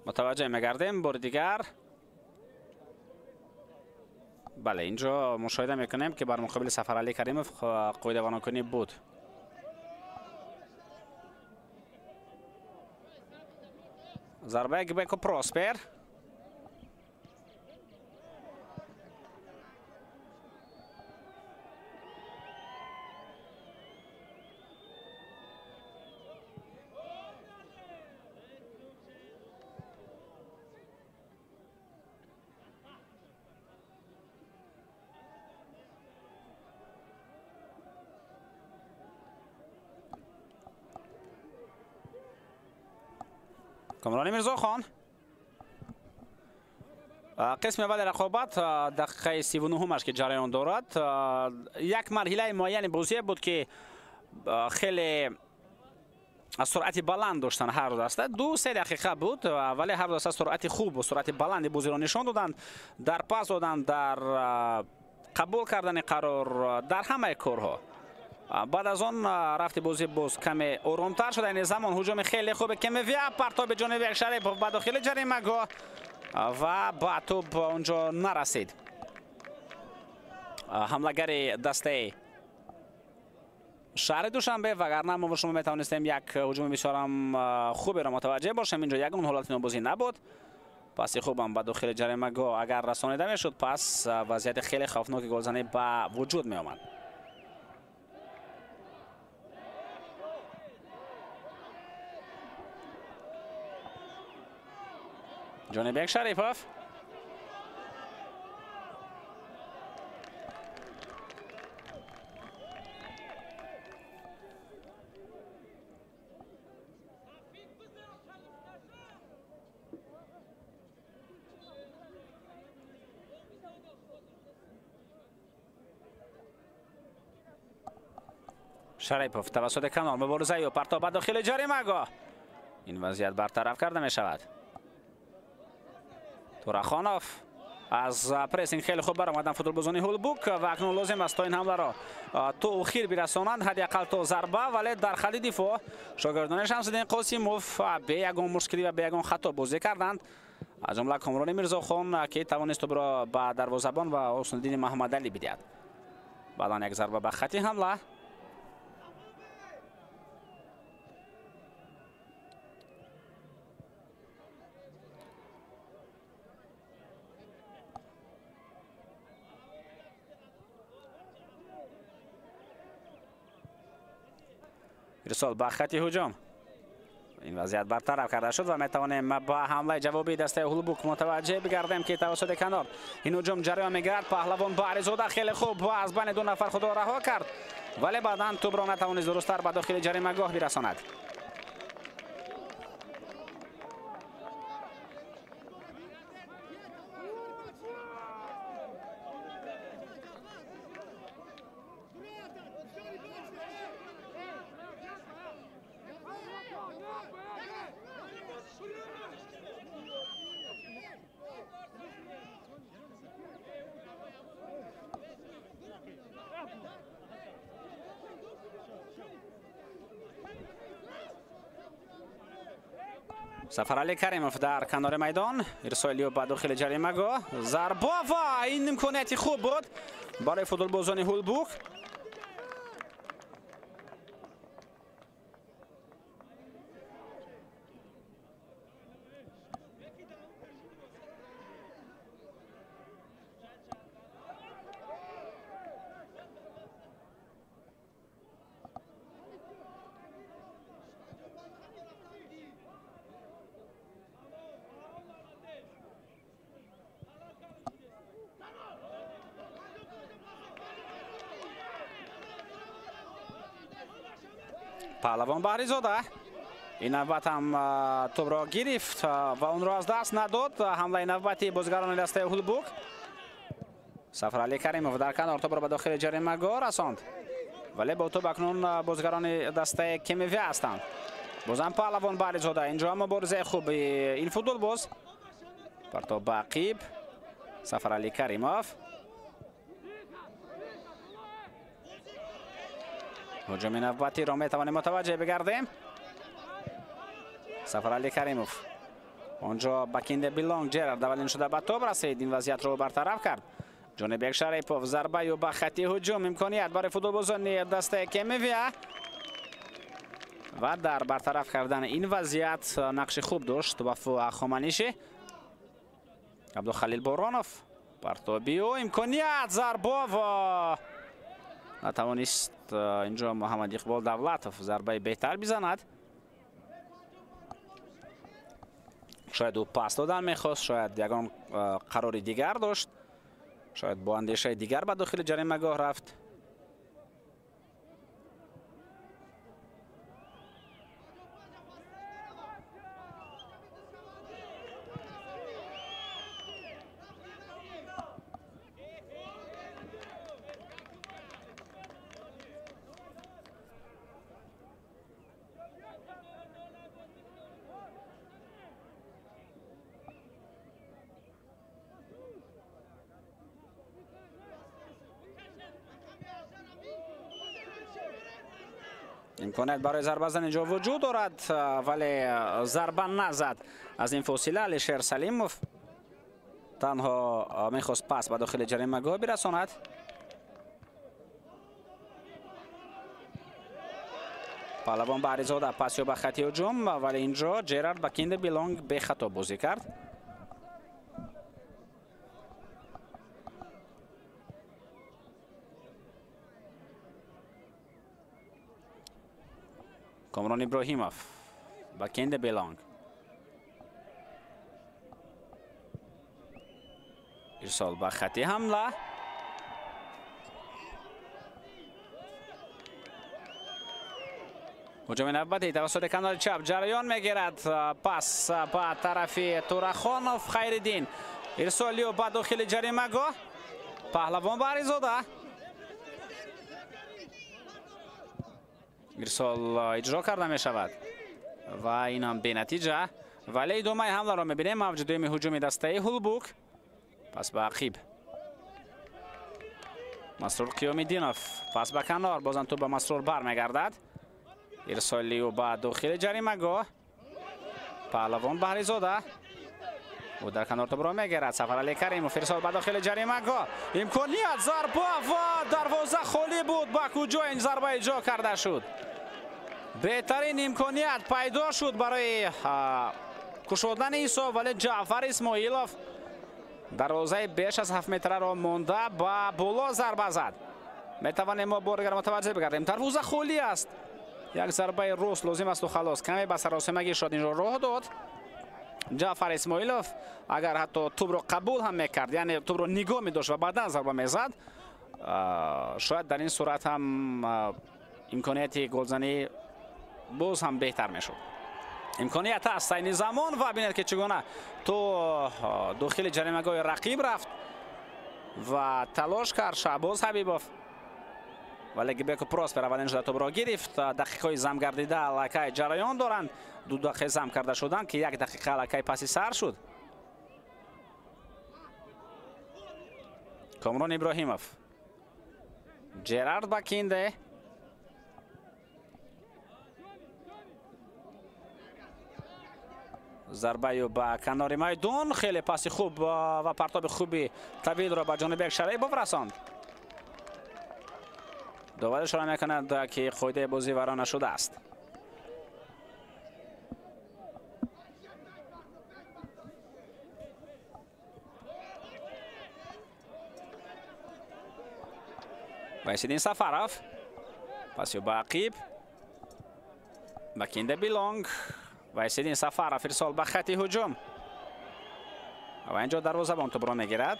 متوجه میگردیم بار دیگر. بله اینجا مشاهده میکنیم که بر مقابل سفرعلی کریموف قاعده ورانکنی بود. ضربه گبکو پروسپر. کامران میرزاخان قسم اول رقابت دقیقه 39 که جریان دارد. یک مرحله معین بازی بود که خیلی سرعت بلند داشتن هر دو دسته. 2-3 دقیقه بود ولی هر دو دسته سرعت خوب و سرعت بلند بازی را نشان دادند، در پاس دادن، در قبول کردن قرار، در همه کارها. بعد از آن رفت بازی باز کمی آرامتر شده. این زمان هجوم خیلی خوبه کمیویا، پرتاب جانب یک شریف به داخل جریمه گاه و با توپ اونجا نرسید. حملهگر دسته شهر دوشنبه، وگرنه ما شما میتوانستیم یک هجوم بسیار خوبی را متوجه باشیم. اینجا یگان حالت بازی نبود. پس خوبم به داخل جریمه گاه اگر رسانیده میشد پس وضعیت خیلی خوفناک گلزنی به وجود می آمد. جانب یک شریفوف شریفوف توسط کنار مبارزه و پرتاب به داخل جریمه گاه. این وضعیت برطرف کرده می شود. توراخانوف از پرسینگ خیلی خوب برآمدن فوتبالبازان هولبوک و اکنون لازم است تا این حمله را تو اخیر برسانند، حداقل تا ضربه. ولی در خط دفاع شاگردان شمس‌الدین قاسموف به یگان مشکلی و به یگان خطا بازی کردند، از جمله کامران میرزاخان که توانست توپ را به دروازه‌بان و حسن الدین محمد علی بدهد. بعداً یک ضربه به خط حمله. ارسال به خط هجوم. این وضعیت برطرف کرده شد و میتوانیم با حمله جوابی دسته هولبوک متوجه بگردیم که توسط کنار این هجوم جریان میگیرد. پهلوان بهرزاده خیلی خوب و از بین دو نفر خود را رها کرد ولی بعدا توپ را نتوانست درست‌تر به داخل جریمه گاه برساند. سفرعلی کریموف در کنار میدان، ارسالی به داخل جریمه گاه، ضربه و این امکانیت خوب بود برای فوتبالبازان هولبوک. پهلوان بهرزاده این نوبت هم توپ را گرفت و اون را از دست نداد. حمله نوبتی بازیگران دسته هولبوک. سفرعلی کریموف در کنار توپ را به داخل جریمه گاه رساند ولی با توپ اکنون بازیگران دسته کمیویا هستند. بازم پهلوان بهرزاده اینجا مبارزه خوب این فوتبالباز. پرتاب به عقیب سفرعلی کریموف. هجوم نوبتی را میتوانیم متوجه بگردیم. سفرعلی کریموف اونجا بکینده بیلانگ جرارد اولین شده به توپ رسید، این وضعیت رو برطرف کرد. جانب یک شریفوف ضربه و به خط هجوم امکانیت برای فوتبالبازان دسته کمیویا و در برطرف کردن این وضعیت نقش خوب داشت وفا خامنیشی. عبدالخلیل بورانوف پرتابی و امکانیت ضربه و نتوانست اینجا محمد اقبال دولتوف ضربه بهتر بزند. شاید او پاس دادن میخواست، شاید یگان قرار دیگر داشت، شاید با اندیشه دیگر به داخل جریمه گاه رفت. امکانیت برای ضربه زدن اینجا وجود دارد ولی ضربه نزد. از این فاصله علیشیر سلیموف تنها میخواست پاس به داخل جریمه گاه برساند. پهلوان بهریزاده پاس به خط هجوم ولی اینجا جرارد بکینده بیلانگ به خطا بازی کرد. کامران ابراهیموف بکینده بیلانگ ارسال به خط حمله. هجوم نوبتی توسط کنار چپ جریان میگیرد. پاس به طرف تورخانوف خیرالدین ارسالی به داخل جریمه گاه. پهلوان بهریزاده ارسال اجرا کرده می شود و این هم به نتیجه. ولی ادامه حمله را میبینیم. موج دوم هجوم دسته هولبوک. پس به عقیب مسرور قیام‌الدینوف پس به کنار بازم تو به مسرور بر میگردد. ارسالی و به داخل جریمه گاه. پهلوان بهریزاده او در کنار تو را میگیرد. سفرعلی کریموف ارسال به داخل جریمه گاه. امکانیت ضربه و دروازه خالی بود. با کجا این ضربه اجرا کرده شد؟ بهترین امکانیت پیدا شد برای کشودن ایسا ولی جعفر اسماعیلوف دروازه بیش از 7 متره را مانده با بالا ضربه زد. میتوانیم ما بارگر متوجه بگردیم دروازه خالی است. یک ضربه راست لازم است و خلاص. کمی به سراسیمگی شد اینجا راه داد. جعفر اسماعیلوف اگر حتی توپ را قبول هم میکرد یعنی توپ را نگاه میداشت و بعدا ضربه میزد شاید در این صورت هم امکانیت گلزنی باز هم بهتر میشد. امکانیت است این زمان و ببینید که چگونه تو داخل جریمه گاه رقیب رفت و تلاش کرد شعباز حبیبوف ولی گبیکو پراسپر اولین شده توپ را گرفت. دقیقه های زم گردیده لکه جریان دارند. 2 دقیقه زم کرده شدند که 1 دقیقه لکه پسی سر شد. کامران ابراهیموف جرارد بکینده ضربه به کنار میدان. خیلی پاس خوب و پرتاب خوبی طویل را به جانب یک شریف برساند. داور اشاره میکند که قاعده بازی ورانه شده است. وایسیدین سفروف پاسی به عقیب بکینده بیلانگ. وایسیدین سفروف ارسال به خط هجوم و اینجا دروازه‌بان توپ را میگیرد.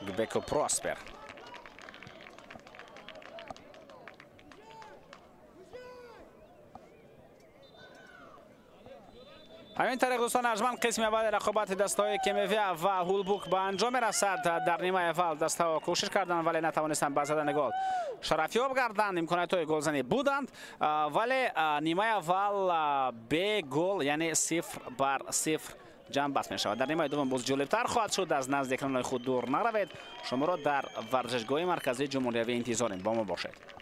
گبیکو پراسپر همین طریق دوستان ارجمند قسم اول رقابت دسته‌های کمیویا و هولبوک به انجام رسد. در نیمه اول دسته‌ها کوشش کردند ولی نتوانستند به زدن گل شرفیاب گردند. امکانیت‌های گلزنی بودند ولی نیمه اول به گل یعنی 0-0 جمع بست می شود. در نیمه دوم باز جالب‌تر خواهد شد. از نزد اکران‌های خود دور نروید. شما را در ورزشگاه مرکزی جمهوری انتظاریم. با ما باشید.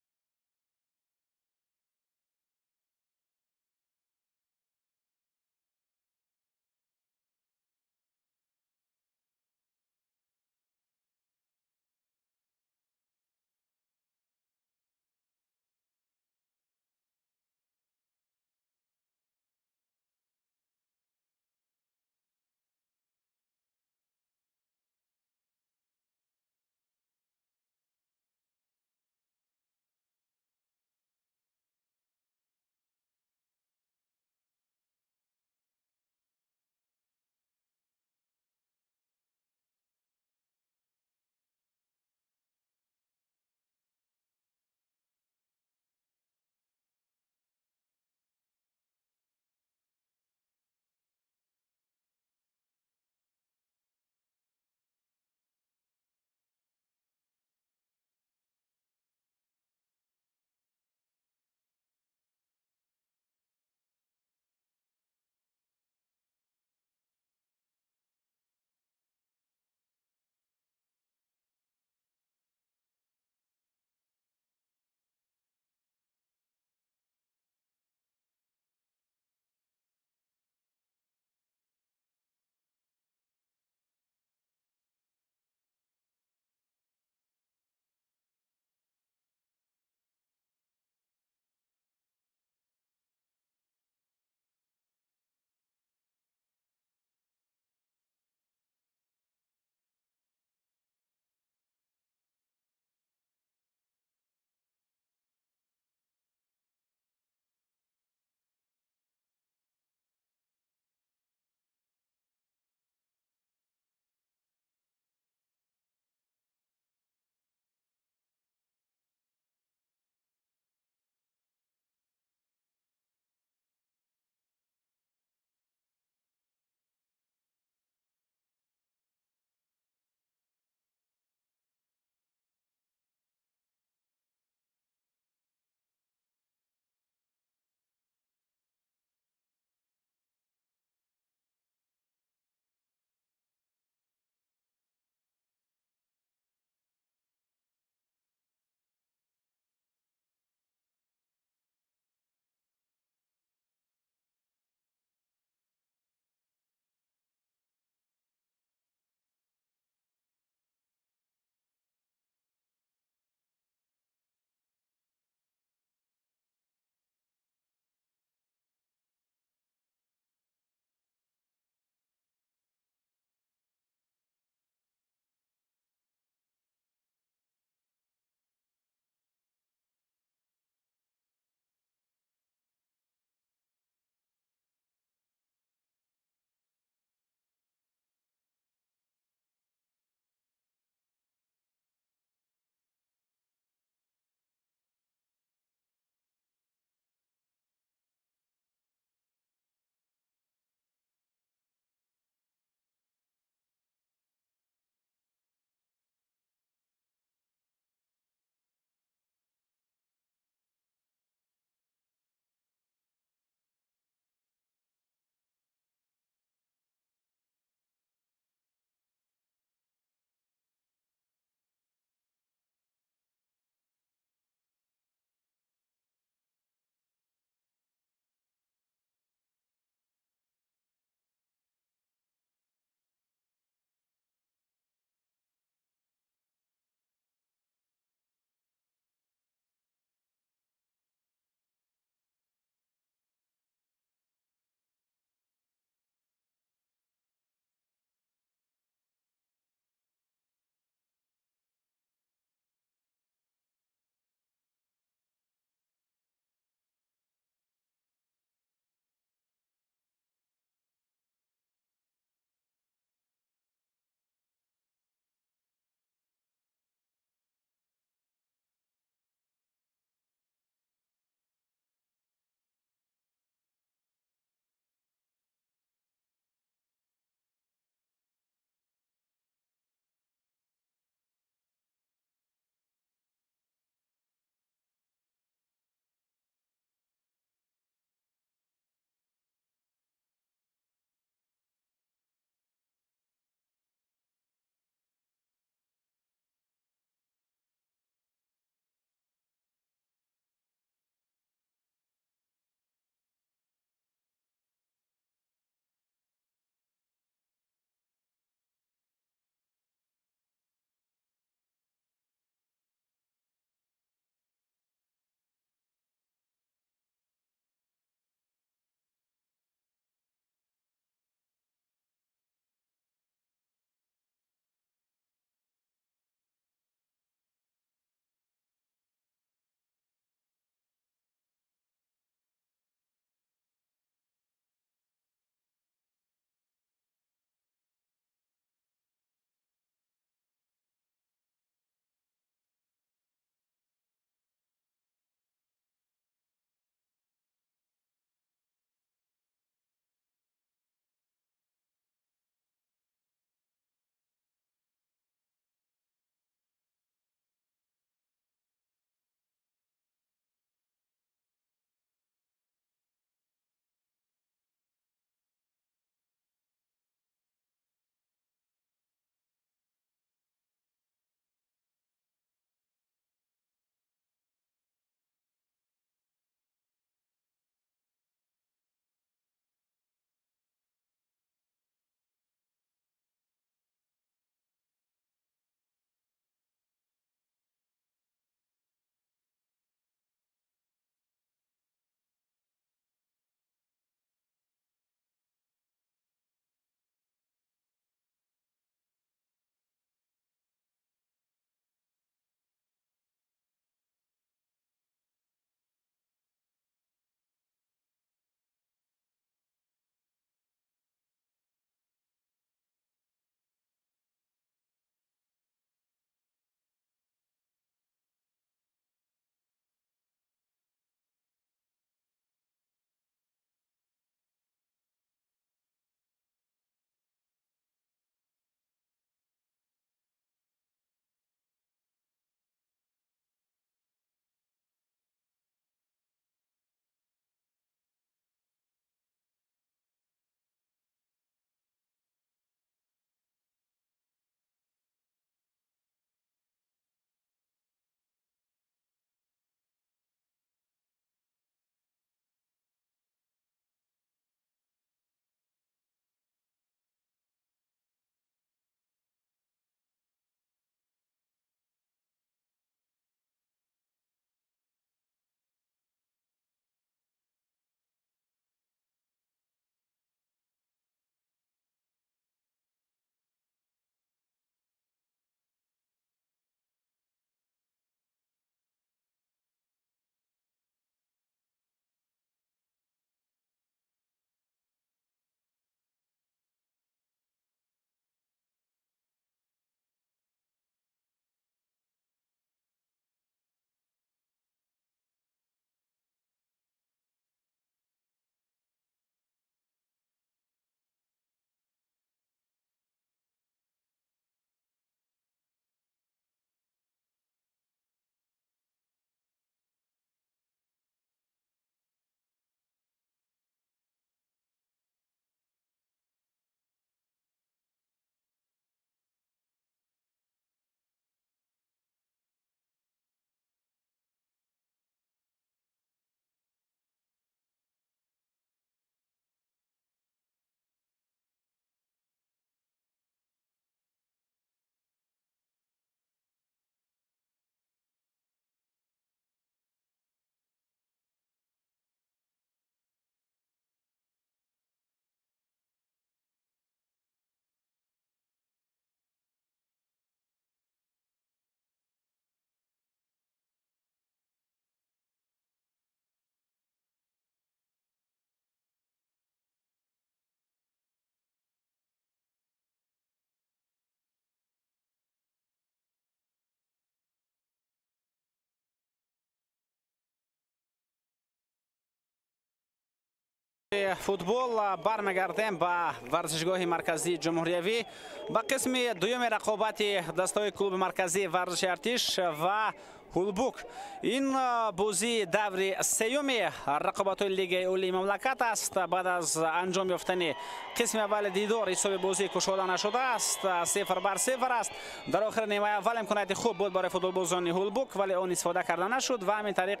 فوتبال برمیگردیم به ورزشگاه مرکزی جمهوریوی به قسم دوم رقابت دستای کلوب مرکزی ورزش ارتش و هولبوک. این بازی دور سیوم رقابت لیگ اولی مملکت است. بعد از انجام یافتن قسم اول دیدار حساب بازی کشوده نشده است، 0-0 است. در آخر نیمه اول امکانات خوب بود برای فوتبالبازان هولبوک ولی آن استفاده کرده نشد و همین طریق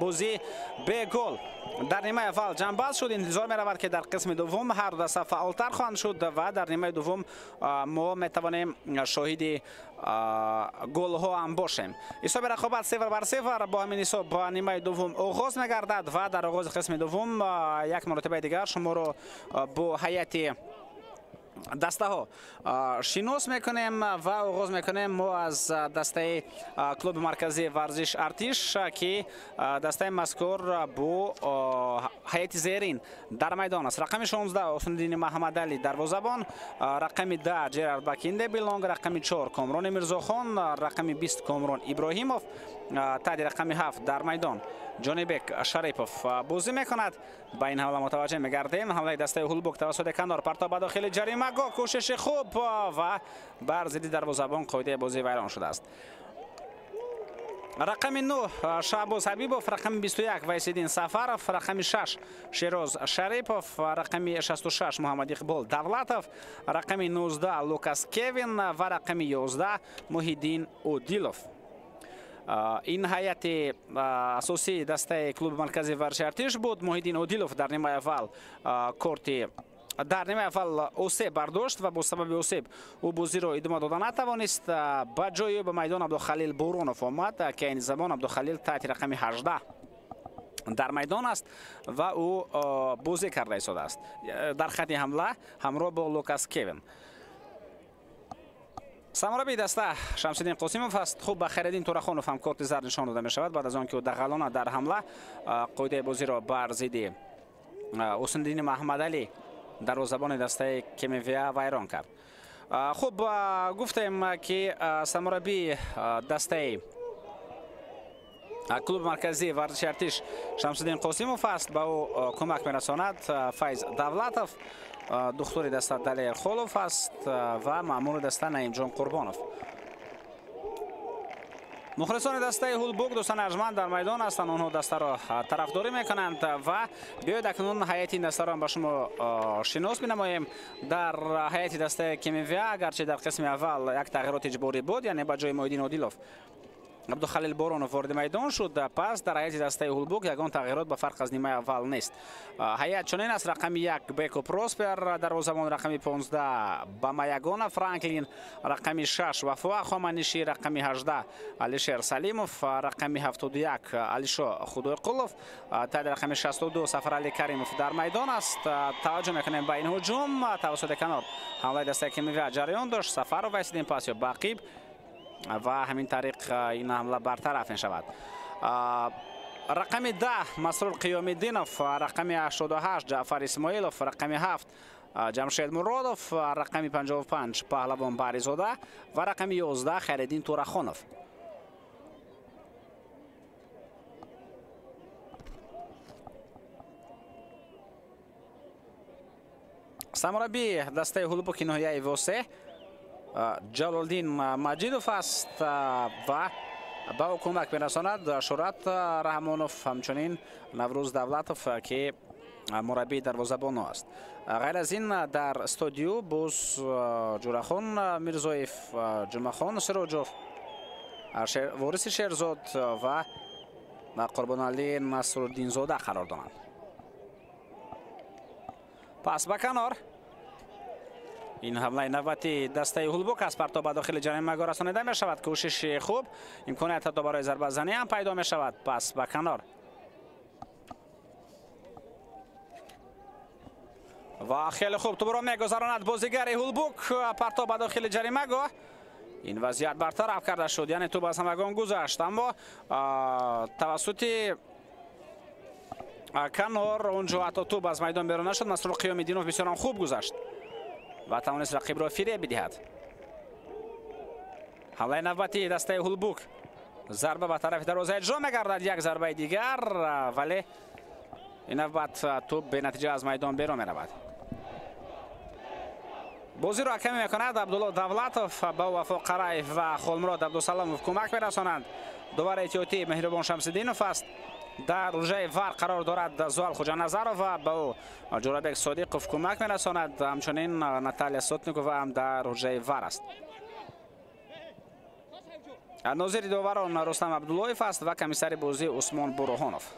بازی به گل در نیمه اول جنباز شد. انتظار می رود که در قسم دوم هر دو دسته فعالتر خواهند شد و در نیمه دوم ما می توانیم شاهد گل ها هم باشیم. حساب رقابت 0-0 با همین حساب با نیمه دوم آغاز می گردد و در آغاز قسم دوم یک مرتبه دیگر شما رو با هیئت دسته ها شناس میکنیم و آغاز میکنیم ما از دسته کلوب مرکزی ورزش ارتش که دسته مذکور با هیئت زیرین در میدان است. رقم 16 حسن‌الدین محمد علی دروازه‌بان، رقم 10 جرارد بکینده بیلانگ، رقم 4 کامران میرزاخان، رقم 20 کامران ابراهیموف، تعدی رقم 7 در میدان جانبک شریپوف بازی میکند. با این حمله متوجه میگردیم حمله دسته هولبوک توسط کنار پرتاب به داخل جریمه گاه، کوشش خوب و بر ضد دروازه‌بان قاعده بازی ویران شده است. رقم 9 شعباز حبیبوف، رقم 21 ویسیدین سفرف، رقم 6 شیروز شریپوف، رقم 66 محمد اقبال دولتوف، رقم 19 لوکاس کوین و رقم 11 محیدین اودیلوف. این هیئت اساسی دسته کلوب مرکزی ورزش ارتش بود. محیدین اودیلوف در نیمه اول کارت در نیمه اول اوسیب برداشت و با سبب اوسیب او بازی را ادامه داده نتوانست. با جای به میدان عبدالخلیل بورونوف آمد که این زمان عبدالخلیل تحت رقم 18 در میدان است و او بازی کرده ایستاده است در خط حمله همراه با لوکاس کوین. سرمربی دسته شمس‌الدین قاسموف است. خوب به خیرالدین تورخانوف هم کارت زرد نشان داده می شود بعد از آنکه او دغلانه در حمله قاعده بازی را بر ضد حسن‌الدین محمد علی دروازه‌بان دسته کمیویا ویران کرد. خوب گفتیم که سرمربی دسته کلوب مرکزی ورزش ارتش شمس‌الدین قاسموف است. با او کمک می‌رساند فیض دولتوف، دختر دسته دلیل خولوف است و مأمور دسته نعیم جان قربانوف. مخلصان دسته هولبوک دوستان ارجمند در میدان هستند. آنها دسته را طرفداری میکنند و بیاید اکنون هیئت این دسته را به شما شناس بنماییم. در هیئت دسته کمیویا اگرچه در قسم اول یک تغییرات اجباری بود، یعنی با جای محیدین اودیلوف عبدالخلیل بورونوف وارد میدان شد، پس در هیئت دسته هولبوک یگان تغییرات به فرق از نیمه اول نیست. هیئت چنین است: رقم 1 بیکو پروسپر دروازه‌بان، رقم 15 بامایگان فرانکلین، رقم 6 وفا خامنشی، رقم 18 علیشیر سلیموف، رقم 71 علیشا خدایقلوف، تعداد رقم 62 سفرعلی کریموف در میدان است. توجه میکنیم به این هجوم توسط کنار حمله دسته کمیویا جریان داشت. سفر و ویسیدین پاس یا باقیب و همین طریق این حمله برطرف می شود. رقم 10 مسرور قیام‌الدینوف، رقم 88 جعفر اسماعیلوف، رقم 7 جمشید مرادوف، رقم 55 پهلوان بریزاده و رقم 11 خیرالدین تورخانوف. سرمربی دسته هولبوک ناحیه واسه جلالدین مجیدوف است و با او کمک می‌رساند شهرت رحمانوف، همچنین نوروز دولتوف که مربی دروازه‌بان است. غیر از این در استودیو بوس جورخان میرزایف، جمعخان سروجوف، وارث شیرزاد و قربان علی نصرالدین زاده قرار دارند. پس به کنار این حمله نوبتی دسته هولبوک است. پرتاب به داخل جریمه گاه رسانیده می شود. کوشش خوب، امکانیت حتی برای ضربه زنی هم پیدا می شود. پس به کنار و خیلی خوب تو برو میگذراند بازیگر هولبوک پرتاب به داخل جریمه گاه. این وضعیت برطرف کرده شد، یعنی تو از همگان گذشت، اما توسط کنار اونجا حتی توپ از میدان بیرون نشد. مسرور قیام‌الدینوف بسیار خوب گذشت و توانست رقیب را فریب بدهد. حمله نوبتی دسته هولبوک، ضربه به طرف دروازه اجرا می‌گردد، یک ضربه دیگر ولی این نوبت توپ به نتیجه از میدان بیرون می رود. بازی را کمی میکند عبدالله دولتوف با وفاق قرایف و خولمراد عبدالسلاموف کمک میرسانند. دوباره احتیاطی مهربان شمس‌الدینوف است. در روژه ور قرار دارد زوال خوجا نظرов و با جورابک صادقوف کمک میرساند. همچنین ناتالیا سوتنیکووا هم در روژه ور است. ناظر داوران رستم عبداللهیف است و کمیسر بازی عثمان برهانوف.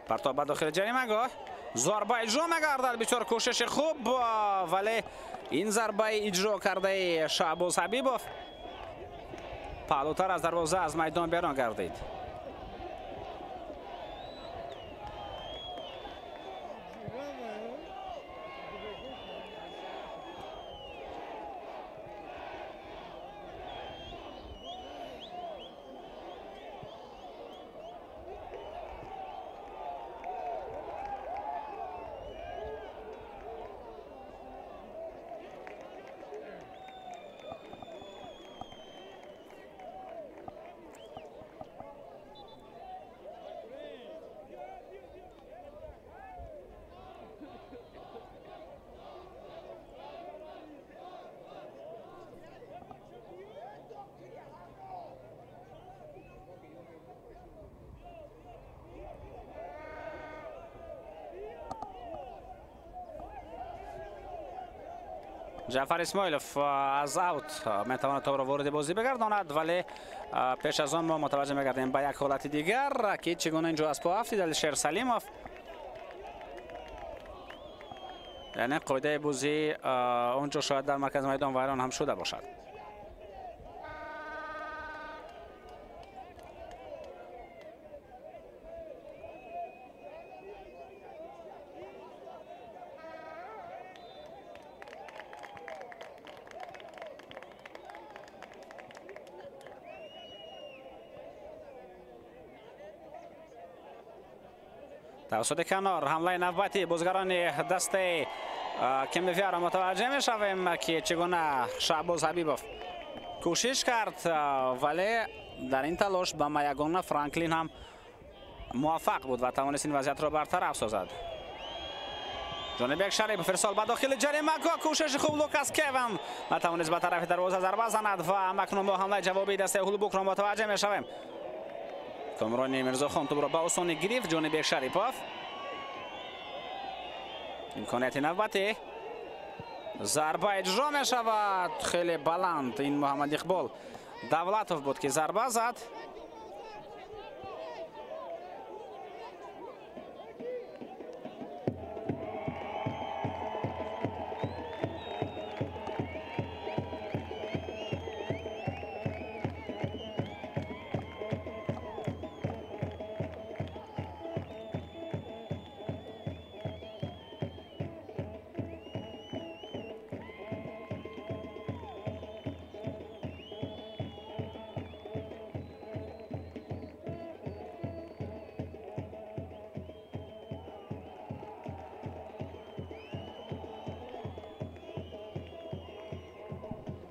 پرتاب به داخل جریمه‌گاه. ضربه اجرا می‌گردد. بسیار کوشش خوب ولی این ضربه اجرا کرده شعباز حبیبوف پهلوتر از دروازه از میدان بیرون گردید. جعفر اسماعیلوف از اوت میتواند توپ را وارد بازی بگرداند ولی پیش از آن ما متوجه میگردیم به یک حالت دیگر که چگونه اینجا از پا افتید الشیر سلیموف. یعنی قاعده بازی اونجا شاید در مرکز میدان ویران هم شده باشد. توسط کنار حمله نوبتی بازیگران دسته کمیویا را متوجه می شویم که چگونه شعباز حبیبوف کوشش کرد ولی در این تلاش به یگانه فرانکلین هم موفق بود و توانست این وضعیت را برطرف سازد. جانب یک شریف فرسال به داخل جریمه‌گاه کوشش خوب لوکاس کوین و توانست به طرف دروازه ضربه زند و اکنون با حمله جوابی دسته هولبوک را متوجه می شویم. کامران میرزاخان توپ را به آسانی گرفت. جانب یک شریپوف امکانیت نوبتی ضربه اجرا می شود خیلی بلند. این محمد اقبال دولتوف بود که ضربه زد.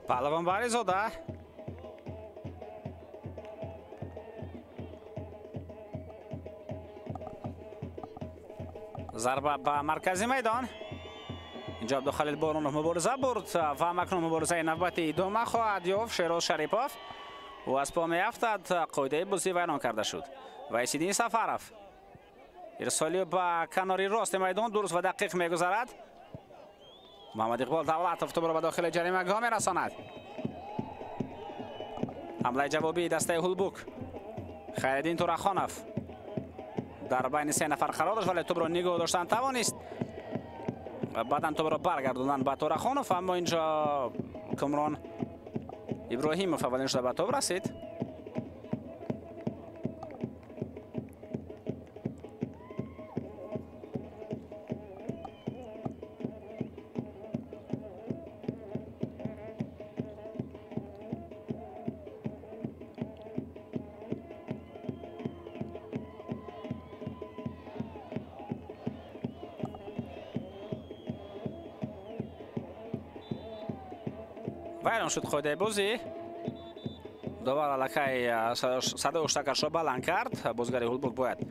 پهلوان بریزاده ضربه به مرکزی میدان. اینجا عبدالخلیل بارونوف مبارزه برد و اکنون مبارزه نوبتی ادامه خواهد یافت. شیراز شریپوف و از پا میافتد. قاعده بازی ویران کرده شد. ویسیدین سفرف ارسالی به کناری راست میدان درست و دقیق میگذرد. محمد اقبال دولتوف توپ را به داخل جریمه‌گاه میرساند. حمله جوابی دسته هولبوک. خیرالدین تورخانوف در بین سه نفر قرار داشت ولی توپ را نگاه داشتن توانست. بعدا توپ را برگردوندن به تورخانوف اما اینجا کامران ابراهیموف اولین شده به توپ رسید. ویران شد قاعده بازی. دوباره لکای صدای اشتکش را بلند کرد. بازیگر هولبورگ باید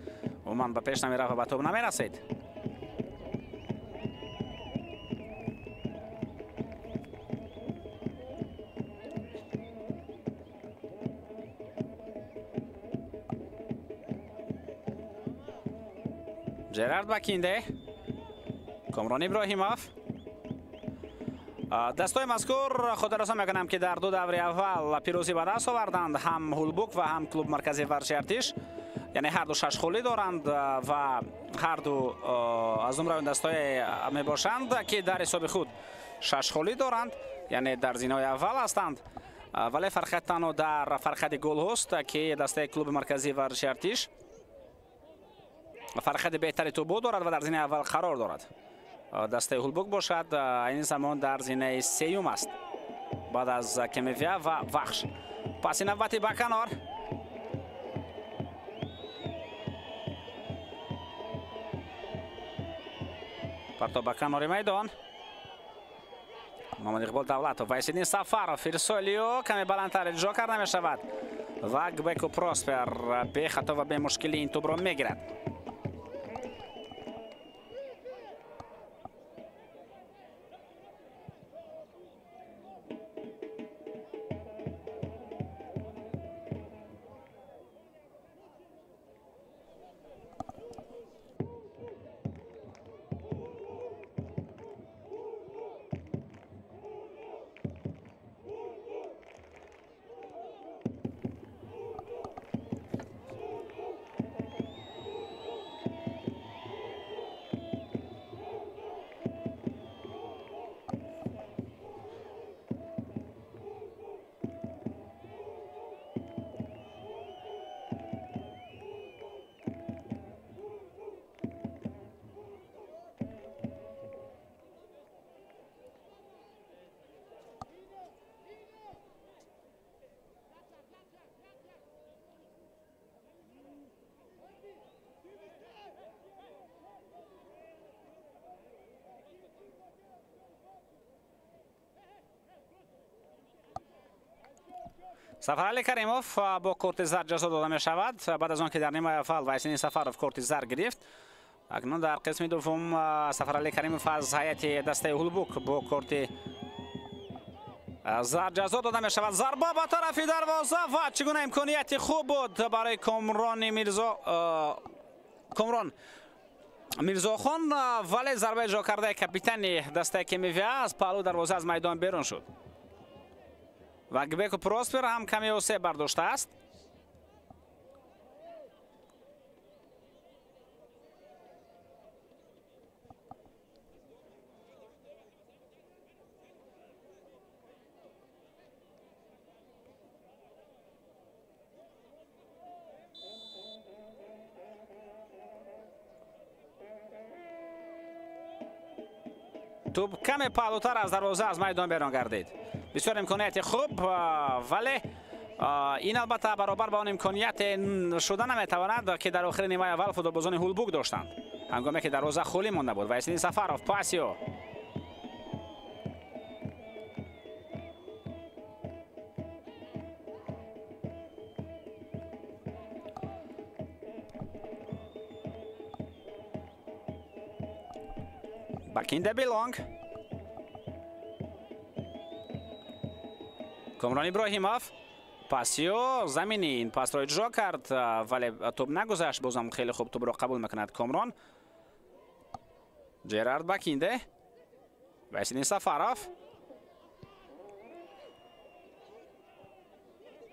عموما به پیش نمی رفت و به توپ نمی رسید. جرارد بکینده، کامران ابراهیموف. دستای مذکور خود رسا میکنم که در دو دوره اول پیروزی به دست آوردند، هم هولبورگ و هم کلوب مرکزی ورزشی ارتش. یعنی هر دو 6 خالی دارند و هر دو از اون دستای می باشند که در حساب خود 6 خالی دارند، یعنی در زینای اول هستند. ولی فرق تنها در فرق گل هست که دستای کلوب مرکزی ورزشی ارتش فرق بهتری تو دارد و در زینه اول قرار دارد. دسته هولبورگ باشد این زمان در زینه سیوم است بعد از کمیویا و وخش. پس نوبتی به کنار. پرتاب به کنار میدان. محمد اقبال دولتوف و حسین سفرов ارسالیو کمی بلندتر اجرا کرده می شود و گبکو پراسپر به خطا و به مشکلی این توپ را میگیرد. سفرعلی کریموف با کورت زرد جزا داده می شود بعد از آن که در نیمه اول وحسین سفرов کورت زرد گرفت. اکنون در قسم دوم سفرعلی کریموف از هیئت دسته هولبورگ با کورت زرد جزا داده می شود. ضربه به طرف دروازه و چگونه امکانیت خوب بود برای کامران میرزاخان، ولی ضربه اجرا کرده کاپیتان دسته کمیویا از پهلو دروازه از میدان بیرون شد و گبکو پراسپر هم کمی اوسه برداشته است. توپ کمی پهلوتر از دروازه از میدان بیرون گردید. بسیار امکانیت خوب ولی این البته برابر با آن امکانیت شده نمیتواند که در آخر نیمه اول فوتبالبازان هولبورگ داشتند هنگامی که دروازه خالی مانده بود. وحسین سفرов پاسیو بکینده بیلانگ. کامران ابراهیموف پاسیو زمینی این پاس را اجرا کرد ولی توپ نگذشت. بازم خیلی خوب توپ را قبول میکند کامران. جرارد بکینده، وحسین سفرов،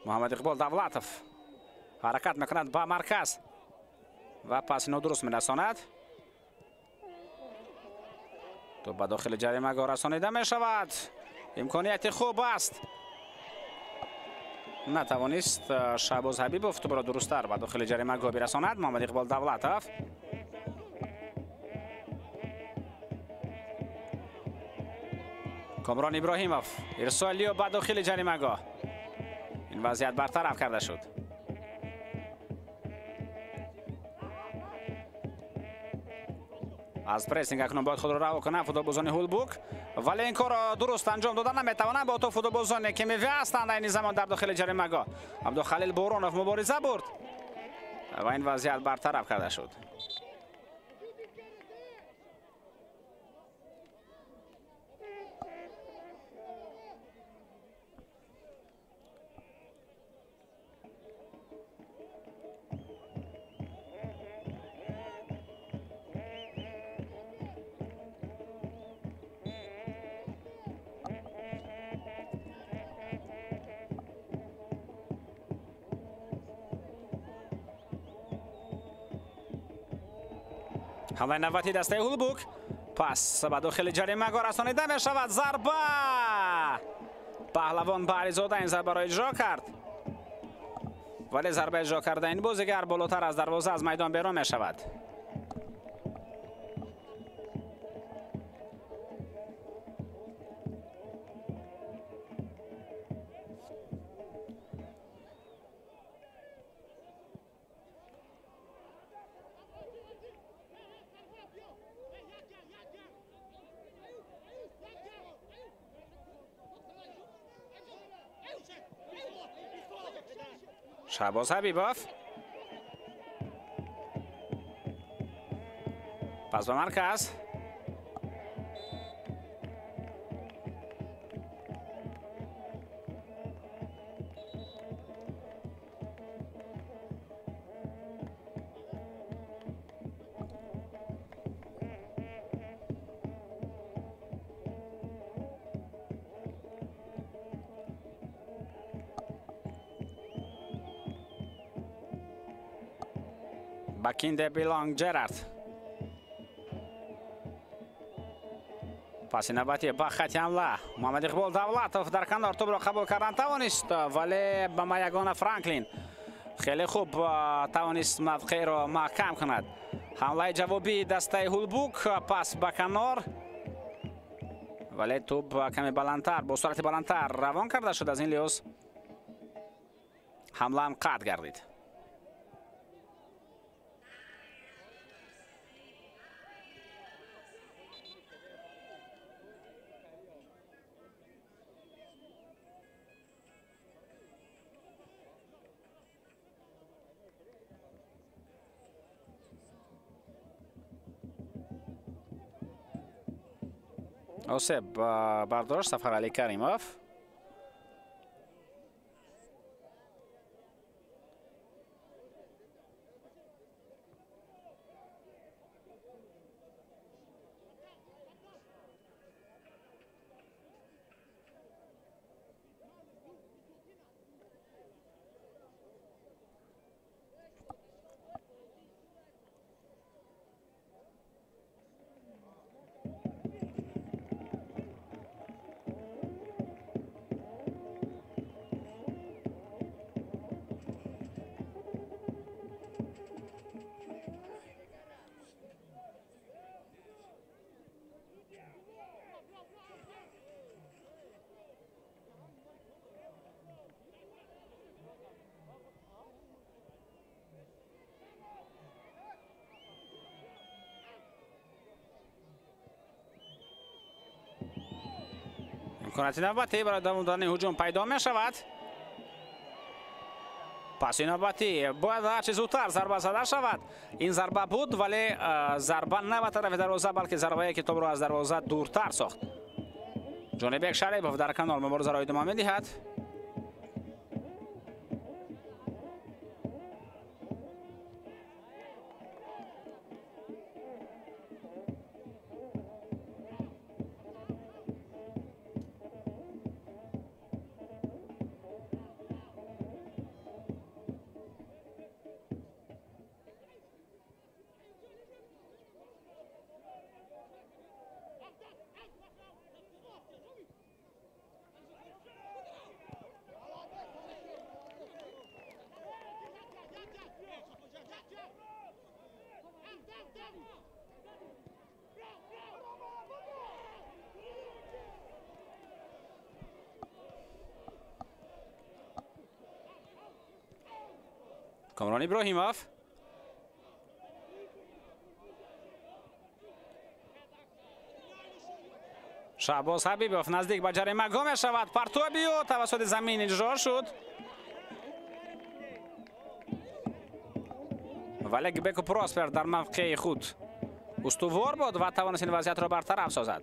محمد اقبال دولتوف حرکت میکند به مرکز و پاس نادرست میرساند. توپ به داخل جریمه رسانیده می شود. امکانیت خوب است، نتوانست شهباز حبیبوف توپ را درست‌تر به داخل جریمه برساند. محمد اقبال دولتوف کامران ابراهیموف ارسالیو به داخل جریمه. این وضعیت برطرف کرده شد. از پرسینگ اکنون باید خود را رها کنه فوتبالبازان هولبوک، ولی این کار را درست انجام دادن نمیتوانند با تو فوتبالبازان که می‌ویستند این زمان در داخل جریمه‌گاه. عبدالخلیل بورونوف مبارزه برد و این وضعیت برطرف کرده شد. حمله نوبتی دسته هولبوک، پس به داخل جریمه‌گاه رسانیده می شود. ضربه پهلوان بهریزاده این ضربه را اجرا کرد، ولی ضربه اجرا کرده این بازیگر بالاتر از دروازه از میدان بیرون می شود. شهباز حبیباف پس به مرکز، بکینده بیلانگ جرارد. پاس نوبتی با خط حمله محمد اقبال دولتوف در کنار توپ را قبول کردن توانست، ولی با مایگان فرانکلین خیلی خوب توانست موقع را محکم کند. حمله جوابی دسته هولبوک، پاس با کنار، ولی توپ کمی بلندتر با سرعت بلندتر روان کرده شد. از این لحاظ حمله هم قطع گردید. آسیب برداشت سفر علی کریموف. امکاناتی نوبتی برای دوام دادن هجوم پیدا می شود. پس این نوبتی باید هرچی زودتر ضربه زده شود. این ضربه بود، ولی ضربه نه به طرف دروازه بلکه ضربه که توپ را از دروازه دورتر ساخت. جانبک شریفوف در کنار مبارزه را ادامه می دهد. کامران ابراهیموف шаҳбоз ҳабибов наздик ба ҷаримагоҳ мешавад. партоби ӯ тавассути замин иҷро шуд, вале Гбеку Проспер дар мавқеи худ устувор буд ва тавонист ин вазъиятро бартараф созад.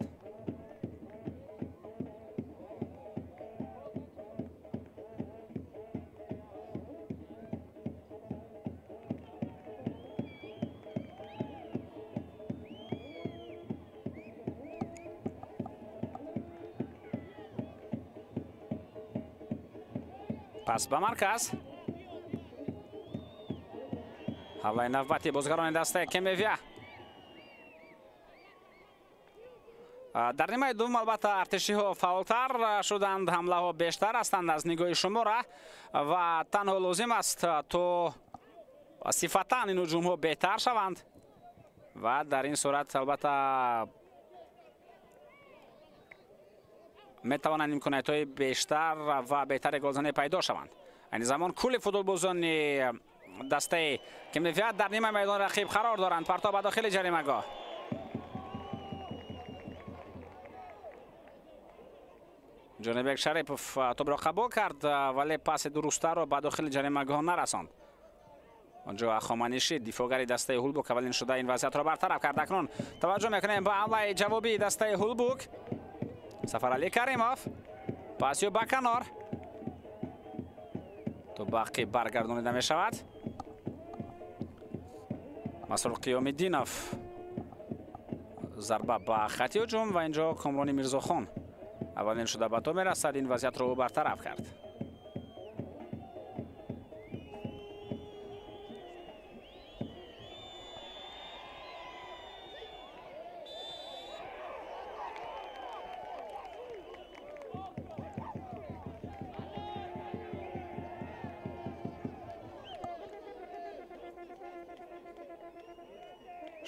пас ба марказ ҳавлаи навбати бозгарони дастаи Кемевия. дар нимаи дуввум албатта артишиҳо фаъолтар шуданд, ҳамлаҳо бештар ҳастанд аз нигоҳи шумора ва танҳо лозим аст то сифатан ин ҳуҷумҳо беҳтар шаванд ва дар ин сурат албатта метавонанд имкониятҳои бештар ва беҳтари голзанӣ пайдо шаванд. айни замон кулли футболбозони дастаи Кемевия дар нимаи майдони рақиб қарор доранд. партоб ба дохили ҷаримагоҳ. ҷонибек Шарипов тӯбро қабул кард, вале паси дурустаро ба дохили ҷаримагоҳ нарасонд. онҷо Ахоманиши дифогари дастаи Ҳулбук аввалин шуда ин вазъиятро бартараф кард. акнун таваҷҷӯҳ мекунем ба ҳамлаи ҷавобии дастаи Ҳулбук. Сафарали Каримов, пасиё ба канор, то бақӣ баргардонида мешавад. Масрур Қиёмиддинов, зарба ба хати ҳуҷум ва инҷо Комрони Мирзохон аввалин шуда ба то мерасад. ин вазъиятро ӯ бартараф кард.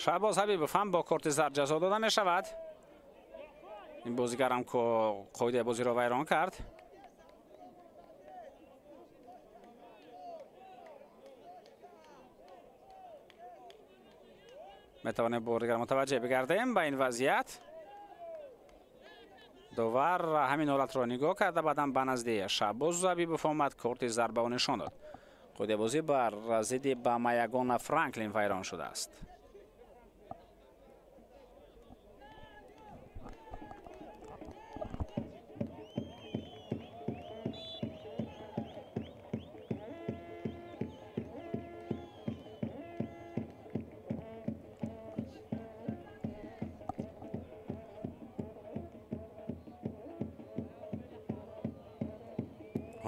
шаҳбоз ҳабибов ҳам бо корти зард ҷазо дода мешавад. ин бозигарам ко қоидаи бозиро вайрон кард. метавонем бор дигар мутаваҷҷеҳ бигардем ба ин вазъият. довар ҳамин ҳолатро нигоҳ карда баъдан ба назди шаҳбоз ҳабибов омад, корти зард ба ӯ нишон дод. қоидаи бозӣ бар зидди ба Маягона Франклин вайрон шудааст.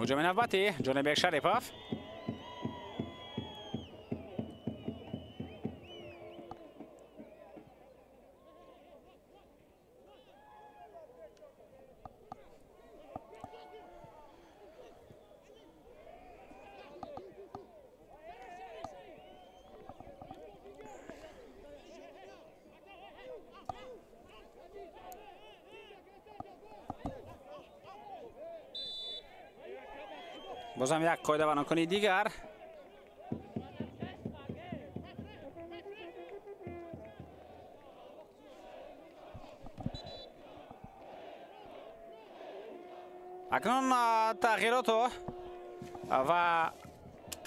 ҳуҷуми навбатӣ Ҷонибек Шарипов. бозам як қоида вайронкунии дигар. акнун тағйироту ва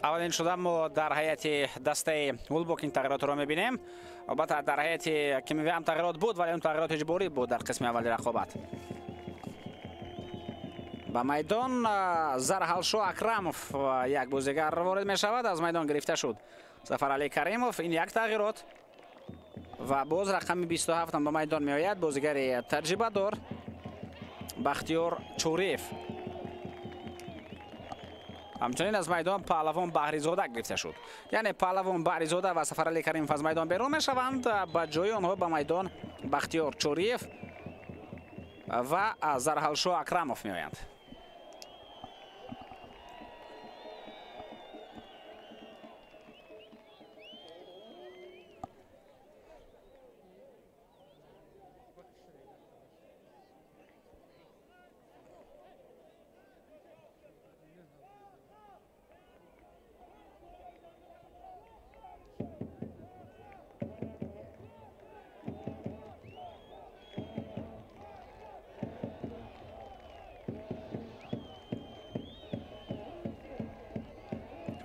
аввалин шуда мо дар ҳайати дастаи Ҳулбук ин тағйиротро мебинем. албатта дар ҳайати Кемевия ҳам тағйирот буд, вале он тағйирот иҷборӣ буд дар қисми аввали рақобат. ба майдон Зарҳалшо Акрамов як бозигар ворид мешавад, аз майдон гирифта шуд Сафарали Каримов. ин як тағйирот ва боз рақами 27 ба майдон меояд, бозигари таҷрибадор Бахтиёр Чӯриев. ҳамчунин аз майдон Паҳлавон Баҳризода гирифта шуд. яъне Паҳлавон Баҳризода ва Сафарали Каримов аз майдон берун мешаванд, ба ҷои онҳо ба майдон Бахтиёр Чӯриев ва Зарҳалшо Акрамов меоянд.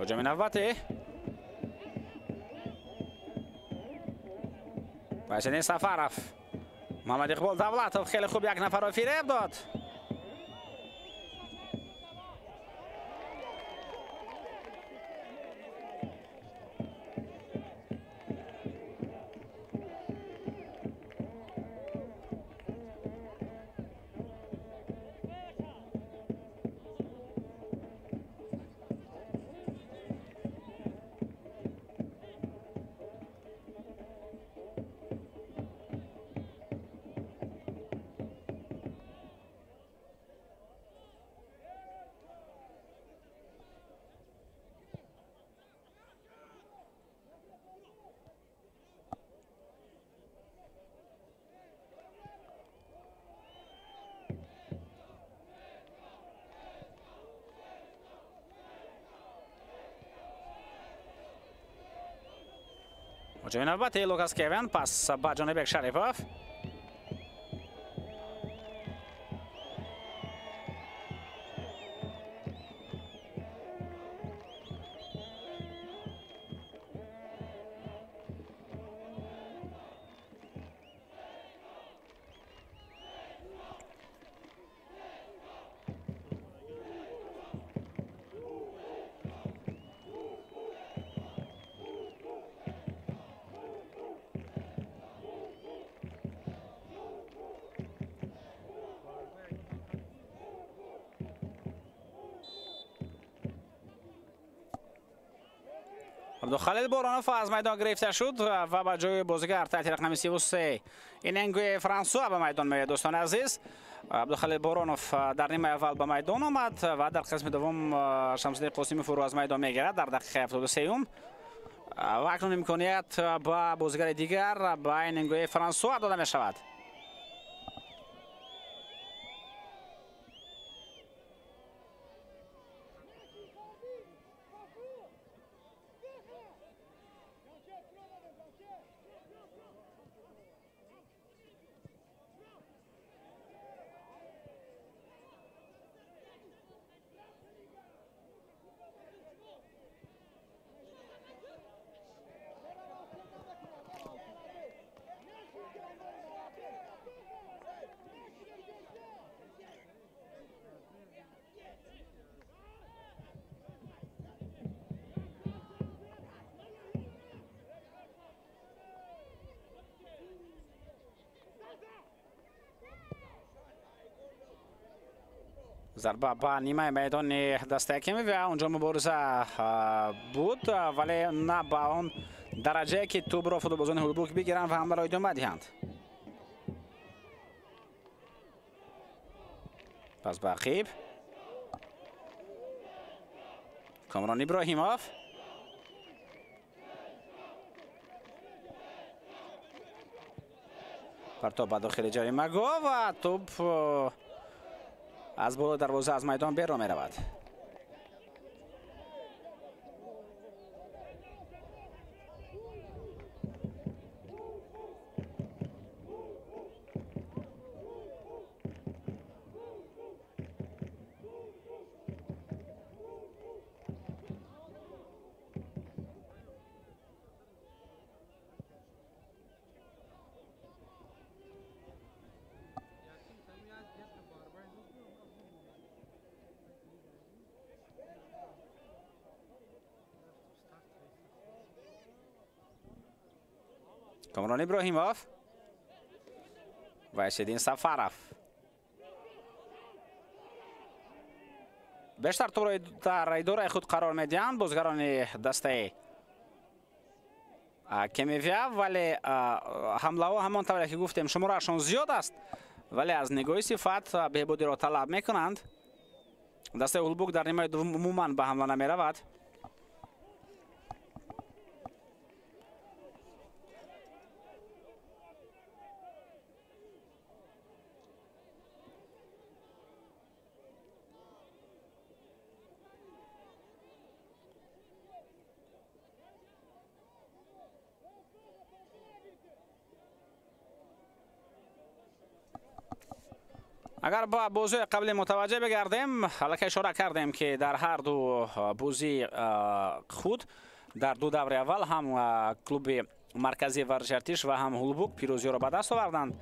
هجوم نوبتی وحسین سفرف محمد اقبال دولتov خیلی خوب یک نفر را فریب داد. هجوم نوبتی لوکاس کوین پس به جانب شریفov. عبدالخالق بورانوف از میدان گرفته شد و به جای بازیگر تحت رقم 33 ایننگوی فرانسوا به میدان میاد. دوستان عزیز، عبدالخالق بورانوف در نیمه اول به میدان آمد و در قسم دوم شمس‌الدین قاسمی فرو از میدان میگیرد در دقیقه 73 و اکنون امکانیت به بازیگر دیگر به ایننگوی فرانسوا داده می شود. ضربه به نیمه میدان دسته کمی و اونجا مبارزه بود ولی نه به اون درجه که توپ را فوتبالبازان هولبروک بگیرن و حمله را ادامه دهند. پس به عقیب کامران ابراهیموف پرتاب به داخل جریمه و توپ از بالا دروازه از میدان بیرون می رود. کامران ابراهیموف و وحیدالدین سفرف بیشتر توپ را در ایدور خود قرار میدهند بازیگران دسته کمیویا، ولی حمله ها همان طوری که گفتیم شمارهشان زیاد است ولی از نگاه صفت بهبودی را طلب میکنند. دسته هولبروک در نیمه دوم عموما به حمله نمی رود. اگر با بازی قبلی متوجه بگردیم، الکی اشاره کردیم که در هر دو بازی خود در دو دوره اول هم کلوب مرکزی ورزش ارتش و هم هولبوک پیروزی را به دست آوردند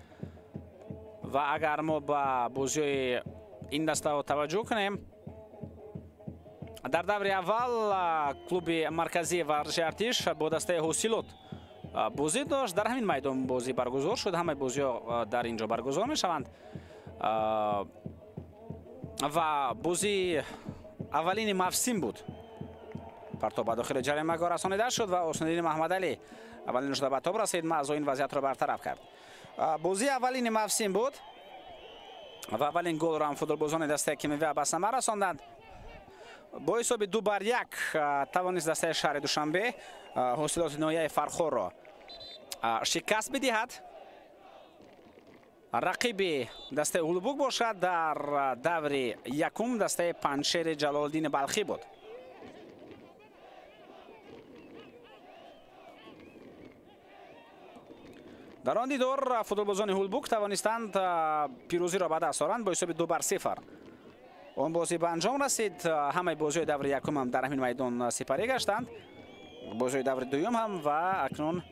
و اگر ما با بازی این دسته توجه کنیم، در دوره اول کلوب مرکزی ورزش ارتش با دسته حوسیلوت بازی داشت. در همین میدان بازی برگزار شد. همه بازی در اینجا برگزار می شوند و بازی اولین مفصیم بود. پرتاب به داخل جریمه گاه رسانیده شد و حسن‌الدین محمد علی اولین شده به تاب رسید. معزو این وضعیت را برطرف کرد. بازی اولین مفصیم بود و اولین گل را هم فوتبالبازان دسته کیمیوی به ثمر رساندند. با حساب 2-1 توانست دسته شهر دوشنبه حاصلات نهایی فرخور را شکست بدهد. رقیب دسته هولبوک باشد در دور یکم دسته پنشیر جلال‌الدین بلخی بود. در آن دیدار فوتبالبازان هولبوک توانستند پیروزی را به دست آورند با حساب 2-0. اون بازی به انجام رسید. همه بازی دور یکم هم در همین میدان سپری گشتند. بازی دور دوم هم و اکنون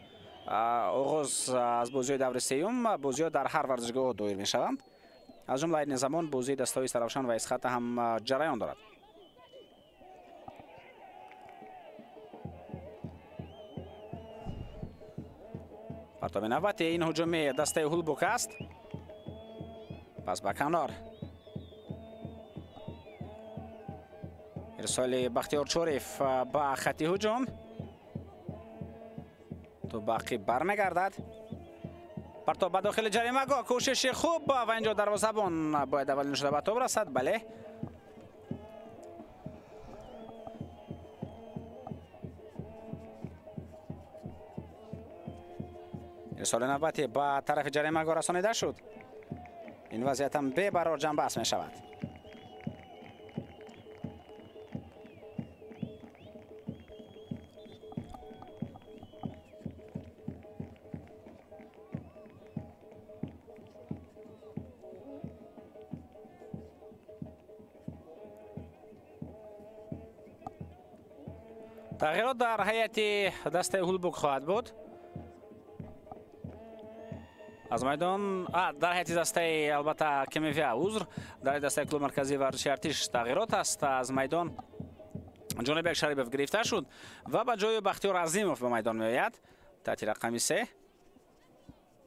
آغاز از بازی دور سوم بازی در هر ورزشگاه دایر می شوند. از جمله این زمان بازی دسته‌های سرافشان و اسخط هم جریان دارد. پرتاب نوبت این هجوم دسته هولبوک است. پس به کنار ارسال بختیار چوریف با خط هجوم. تو باقی برمیگردد. پرتاب به داخل جریمه گاه کوشش خوب و اینجا دروازه‌بان باید اولین شده به تاب رسد. بله ارسال نوبتی به طرف جریمه گاه رسانیده شد. این وضعیت هم به برار جنبست می شود. تغییرات در هیئت دسته هولبوک خواهد بود. از میدان در هیئت دسته البته کیمیوی عذر در دسته کلوب مرکزی ورزش ارتش تغییرات است. از میدان جانبک شریف گرفته شد و به جای بختیار عظیموف به میدان می آید. تحت رقم 3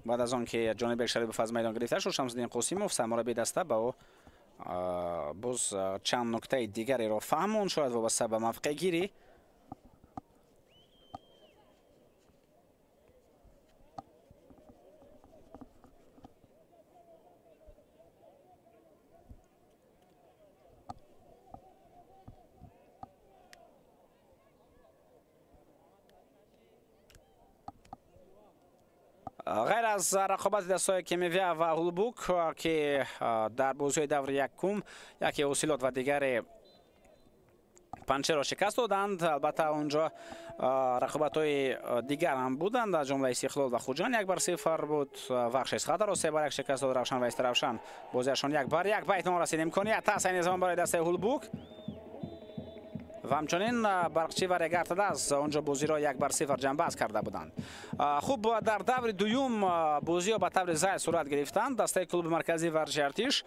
بعد از آن که جانبک شریف از میدان گرفته شد، شمس‌الدین قاسموف سرمربی دسته با او باز چند نکته دیگری را فهمون شاید وابسته به موقع گیری. غیر از رقابت دسته‌های کیمیوی و هولبوک که در بازی دور یکم یکی حاصلات و دیگر پنچه را شکست دادند، البته اونجا رقابت‌های دیگر هم بودند، از جمله استقلال و خوجان 1-0 بود. وقش اسخط را 3-1 شکست داد روشن و استروشن. بازیشان 1-1 به اتمام رسید. امکانیت هست این زمان برای دسته هولبوک و همچنین برقچی و رگرتدز اونجا بازی را 1-0 جنبست کرده بودند. خوب در دور دوم بازی به طور زای صورت گرفتند. دسته کلوب مرکزی ورزش ارتش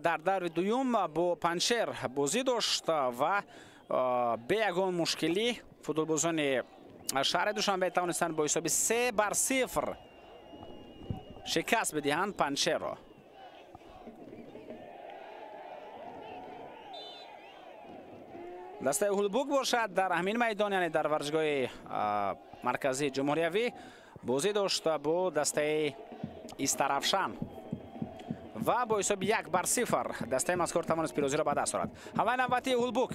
در دور دوم با پنشیر بازی داشت و به یگان مشکلی فوتبالبازان شهر دوشنبه توانستند با حساب 3-0 شکست بدهند پنشیر را. دسته هولبوک باشد در همین میدان، یعنی در ورزشگاه مرکزی جمهوریوی بازی داشت با دسته استرافشان و با حساب 1-0 دسته مذکور توانست پیروزی را به دست آورد. حمله نوبتی هولبوک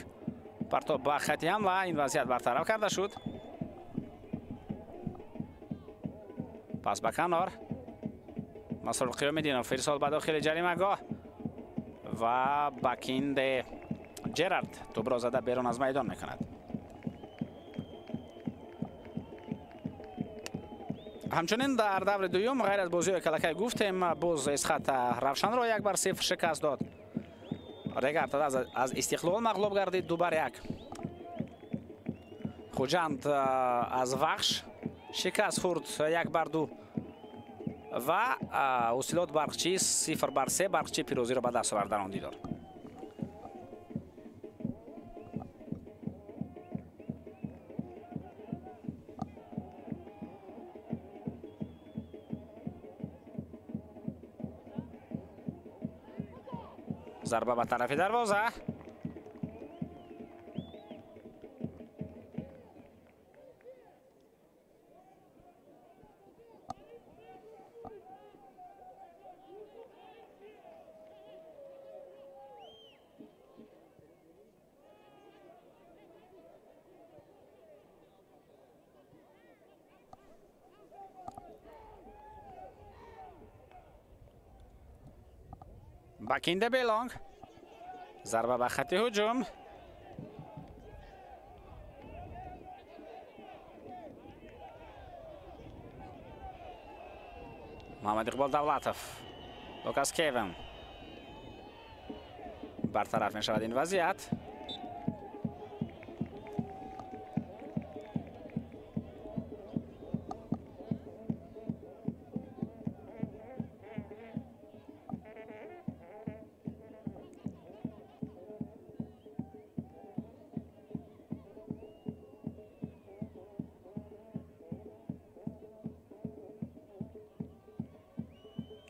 پرتاب به خط حمله این وضعیت برطرف کرده شد. پس به کنار مسئول قیام دینوف ارسال به داخل جریمه گاه و بکیند جرارد توپ را زده بیرون از میدان میکند. همچنین در دور دوم غیر از بازی کلکه گفتیم باز اسخط روشن را 1-0 شکست داد. رگارد از استقلال مغلوب گردید 2-1. خوجند از وخش شکست خورد 1-2 و اوسیلات برقچی 0-3 برقچی پیروزی را به دست آورد در آن دیدار. ضربه به طرف دروازه. بکینده بیلانگ ضربه به خط هجوم. محمد اقبال دولتوف لوکاس کیون برطرف می شود این وضعیت.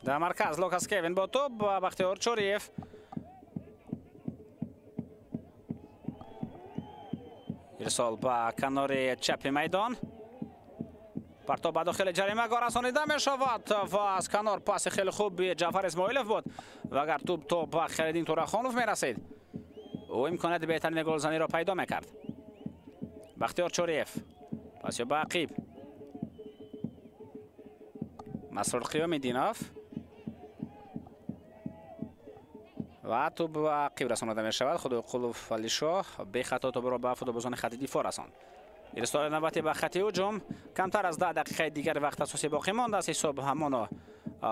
در مرکز لوکاس کیون با توپ و بختیار چوریف. ارسال به کنار چپ میدان. پرتاب به داخل جریمه گار رسانیده می شود و از کنار پاس خیلی خوب جعفر اسماعیلوف بود و اگر توپ به خیرالدین تورخانوف می رسید او امکانات بهترین گلزنی را پیدا می کرد. بختیار چوریف پاس به عقیب. مسرور قیام دیناف و توپ به عقیب رسانیده می شود. خود قلوف علی شاه به خطا توپ را به فوتبازان خط دفاع رساند. ارسال نوبتی به خط هجوم. کمتر از 10 دقیقه دیگر وقت اساسی باقی مانده است. حساب همان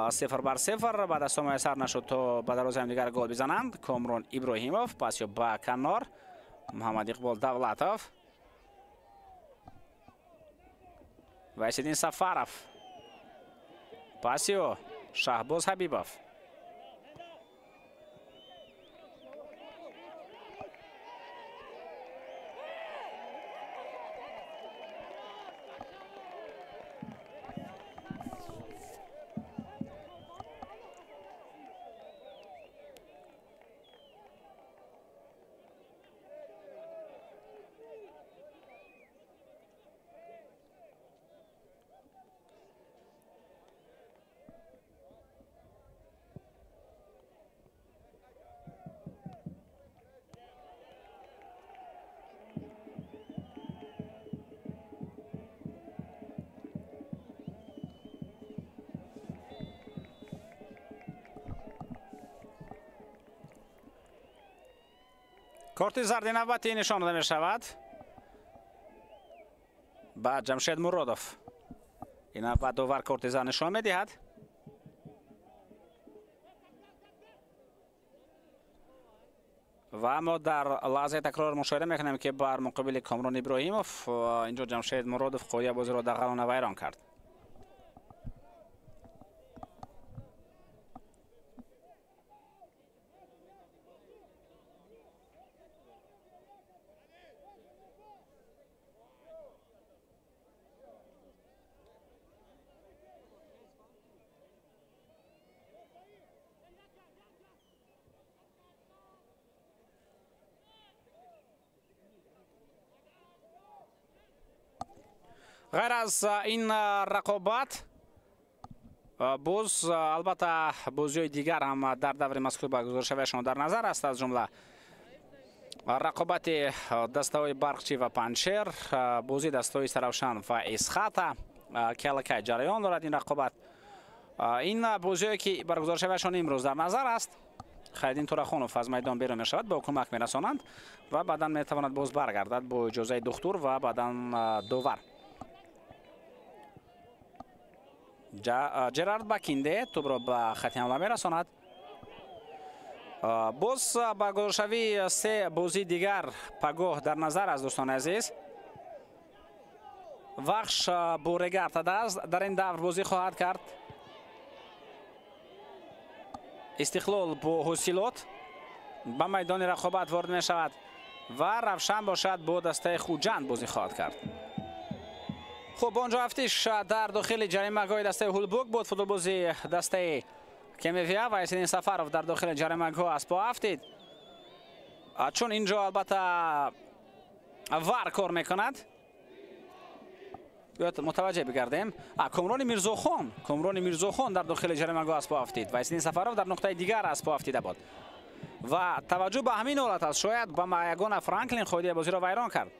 0-0 بعد از میسر نشد تا به دروازه دیگر گل بزنند. کامران ابراهیموف پاس به کنار. محمد اقبال دولتوف وحیدالدین سفاروف پاسیو شهباز حبیبوف. کارت زرد نوبتی نشان داده می شود به جمشید مرادوف. این بعد دوبار کارت زرد نشان می دهد. و اما در لحظه تکرار مشاهده میکنیم که بر مقابل کامران ابراهیموف اینجا جمشید مرادوف قویه بازی را دغل و ویران کرد. غیر از این رقابت باز البته بازی دیگر هم در دور مذکور برگزار شویشان در نظر است. از جمله رقابت دسته‌های برقچی و پنجشیر، بازی دسته‌های سروشن و اسخط کلکه جریان دارد. این رقابت این بازی که برگزار شویشان امروز در نظر است. خیرالدین تورخانوف از میدان بیرون می شود، با کمک می رسانند و بعدا می تواند باز برگردد با اجازه دکتر و بعدا دوور. جرارد بکینده توپ را به خط حمله میرساند. باز با گذارشوی سه بازی دیگر پگاه در نظر است دوستان عزیز. وخش بورگارد در این دور بازی خواهد کرد. استقلال با حاصلات به میدان رقابت وارد می شود و روشن باشد با دسته خوجند بازی خواهد کرد. خب اونجا هفتیش در داخل جریمه گاه دسته هولبوک بود. فوتبال بازی دسته کمیویا و یاسین سفرов در داخل جریمه گاه است با هفتید. چون اینجا البته وار کار میکند متوجه بگردیم. کامران میرزاخان در داخل جریمه گاه است با هفتید و یاسین سفرов در نقطه دیگر است با هفتید بود و توجه به همین حالت است شاید با مایگان فرانکلین خودی بازی را ویران کرد.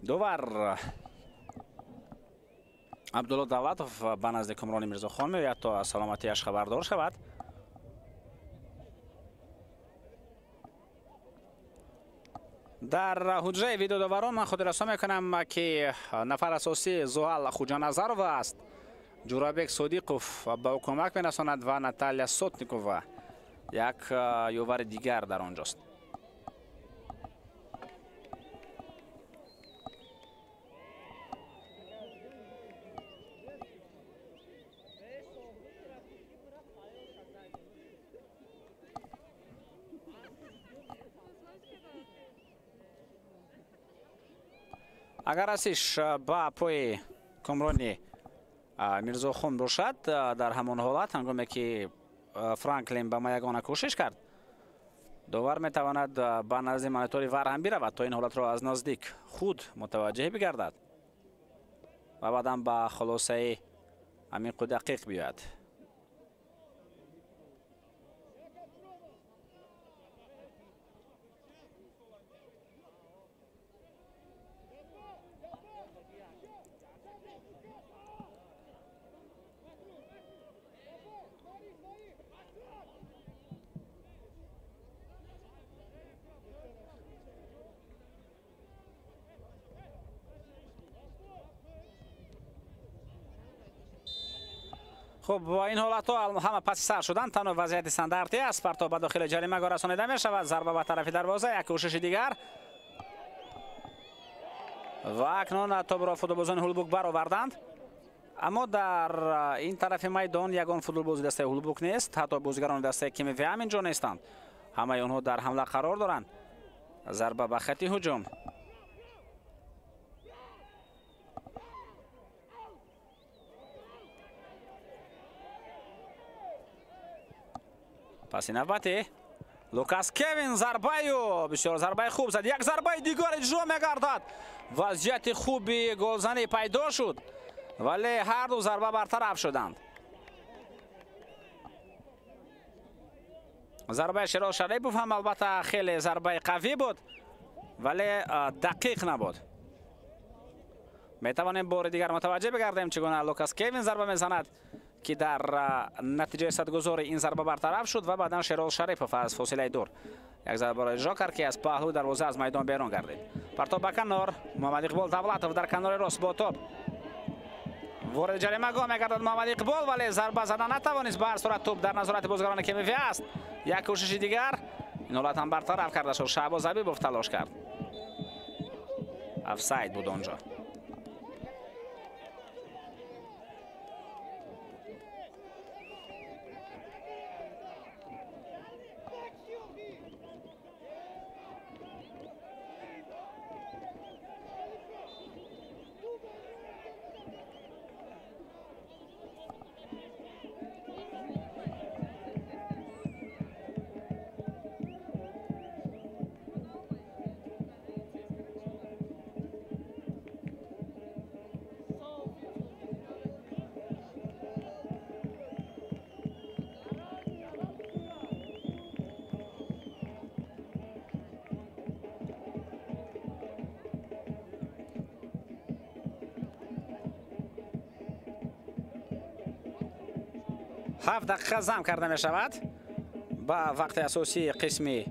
دوبار عبدالله دولتوف به نزد کامران میرزاخان میآید تا سلامتیش خبردار شود. در حجره ویدیو داوران من خود رسا میکنم که نفر اساسی زوال خوجا نظرov است. جورابک صدیقوف به او کمک میرساند و ناتالیا سوتنیکووا یک یاور دیگر در آنجاست. اگر ازش با پای کامرانی میرزاخان باشد در همان حالت هنگامی که فرانکلین به یگانه کوشش کرد داور میتواند به نزد مانیتوری ور هم برود تا این حالت را از نزدیک خود متوجه بگردد و بعدا به خلاصه عمیق و دقیق بیاید. خب با این حالت ها همه پس سر شدن. تنها وضعیت استانداردی است. پرتاب به داخل جریمه گاه رسانیده می شود. ضربه به طرف دروازه. یک کوشش دیگر و اکنون توپ را فوتبالبازان هولبوک برآوردند. اما در این طرف میدان یگان فوتبالباز دسته هولبوک نیست. حتی بازیگران دسته کمیویا هم اینجا نیستند. همه آنها در حمله قرار دارند. ضربه به خط هجوم. پس نوبتی لوکاس کوین ضربه بسیار ضربه خوب زد. یک ضربه دیگر اجرا میگردد. وضعیت خوبی گلزنی پیدا شد ولی هر دو ضربه برطرف شدند. ضربه شیراز شریفوف هم البته خیلی ضربه قوی بود ولی دقیق نبود. میتوانیم بار دیگر متوجه بگردیم چگونه لوکاس کوین ضربه میزند که در نتیجه صدگذار این ضربه برطرف شد و بعدا شیراز شریفوف از فاصله دور یک ضربه را اجرا کرد که از پهلو دروازه از میدان بیرون گردید. پرتاب به کنار محمد اقبال دولتوف در کنار راست با توپ وارد جریمه گاه میگردد محمد اقبال ولی ضربه زدن نتوانست. به هر صورت توپ در نظارت بازیکنان کمیویا است. یک کوشش دیگر این حالت هم برطرف کرده شد. شهباز حبیبوف تلاش کرد. افساید بود آنجا. 7 دقیقه زم کرده می شود با وقت اساسی قسم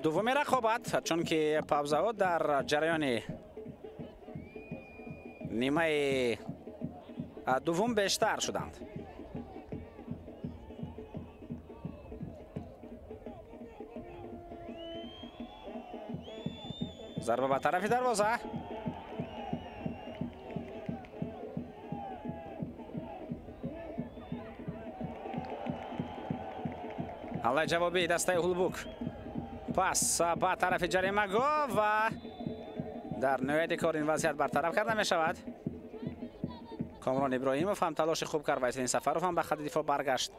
دومی رقابت، چون که پاوزا در جریان نیمه دوم بیشتر شدند. ضربه به طرف دروازه. حمله جوابی دسته هولبوک. پس به طرف جریمه گو و در نهایت کار این وضعیت برطرف کرده می شود. کامران ابراهیموف هم تلاش خوب کرد و این سفروف هم به خط دفاع برگشت.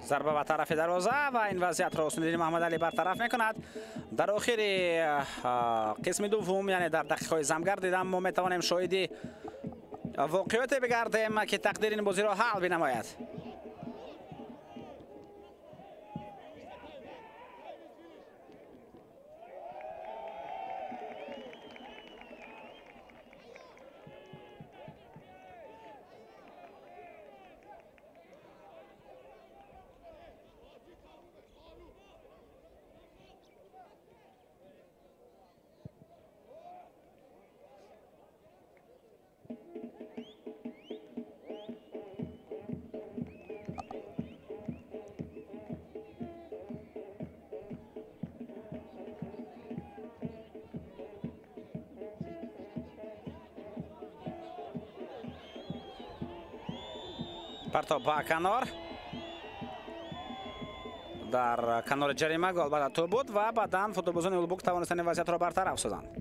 ضربه به طرف دروازه و این وضعیت را حسن‌الدین محمد علی برطرف میکند. در آخر قسم دوم، یعنی در دقیقه زمگر دیدم، ما میتوانیم شاهد واقعیت بگردیم که تقدیر این بازی را حل بنماید. پرتاب با کنار در کنار جریمه گل بعد تو بود و بعداً فوتبالبازان هولبوک توانستند این وضعیت را برطرف سازند.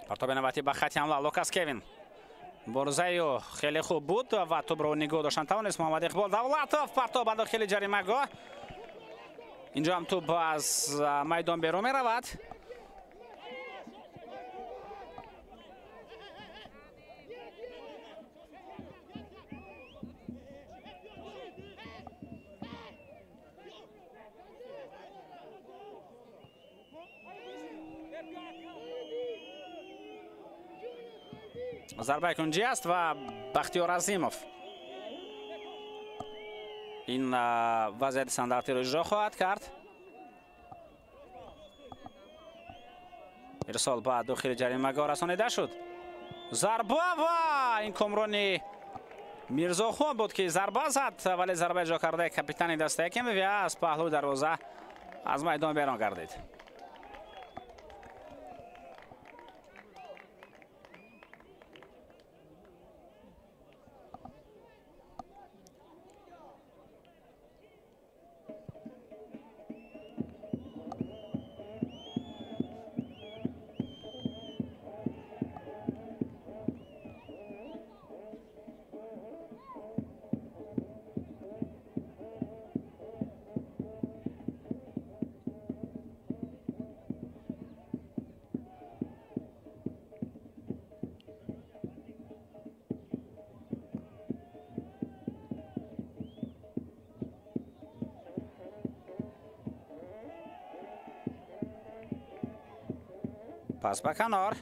پرتاب نوبتی به خط حمله لوکاس کوین. برزایو خیلی خوب بود و توپ رو نگاه داشتن. توانست محمد اقبال دولتوف پرتاب به داخل جریمه گاه. اینجا هم توپ از میدان بیرون می رود. ضربه کنجی است و بختیار عظیموف این وضعیت استانداردی رو اجرا خواهد کرد. ارسال با داخل جریمه گاه رسانیده شد. ضربه و این کامران میرزاخان بود که ضربه زد، ولی ضربه اجرا کرده کاپیتان دسته کمی و از پهلو دروازه از میدان بیرون گردید. پس به کنار.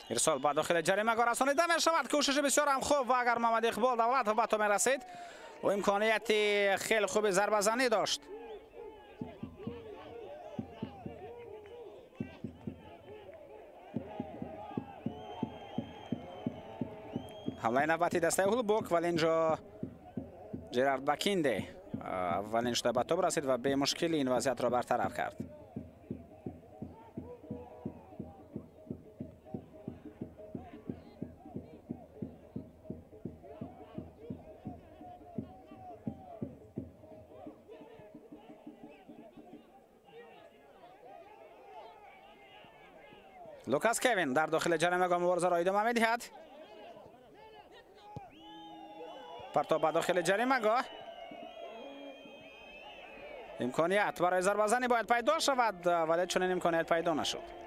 ارسال با داخل جریمه گاه رسانیده می شود. کوشش بسیار هم خوب و اگر محمد اقبال دولت به تو می رسید و امکانیت خیلی خوب ضربه زنی داشت. حمله نوبتی دسته هولبوک ولی اینجا جرارد بکینده اولین شده به توپ رسید و به مشکلی این وضعیت را برطرف کرد. لوکاس کوین در داخل جریمه گاه مبارزه را ادامه می‌دهد. پرتاب به داخل جریمه گاه. امکانیت برای ضربه زنی باید پیدا شود ولی چنین امکانیت پیدا نشد.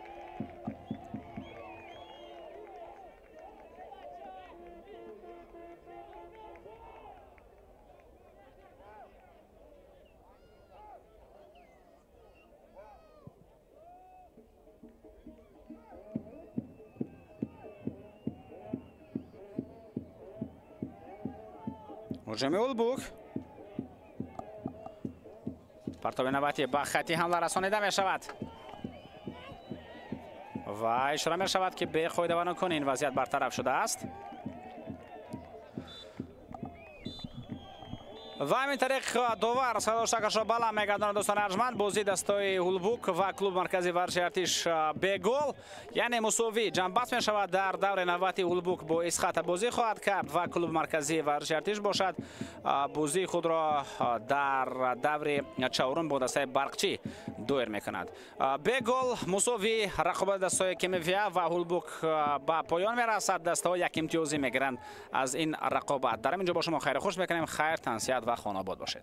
هجوم هولبوک. پرتاب نوبتی به خطی حمله رسانیده می شود و اشاره می شود که به خود دوانکن این وضعیت برطرف شده است و همین طریق دوبار صداشکش را بالا میگرداند. دوستان ارجمند بازی دستای هولبوک و کلوب مرکزی ورزشی ارتش به گل یعنی مساوی جنببست می شود. در دور نوبتی هولبوک با اسقاط بازی خواهد کرد و کلوب مرکزی ورزشی ارتش باشد بازی خود را در دور چهارم با دستای برقچی دایر میکند. به گل مساوی رقابت دستای کیمیویا و هولبوک به پایان میرسد. دستای یک امتیازی میگیرند از این رقابت. در اینجا با شما خیر خوش میکنیم. خیر، تنسیت و خانه آباد باشید.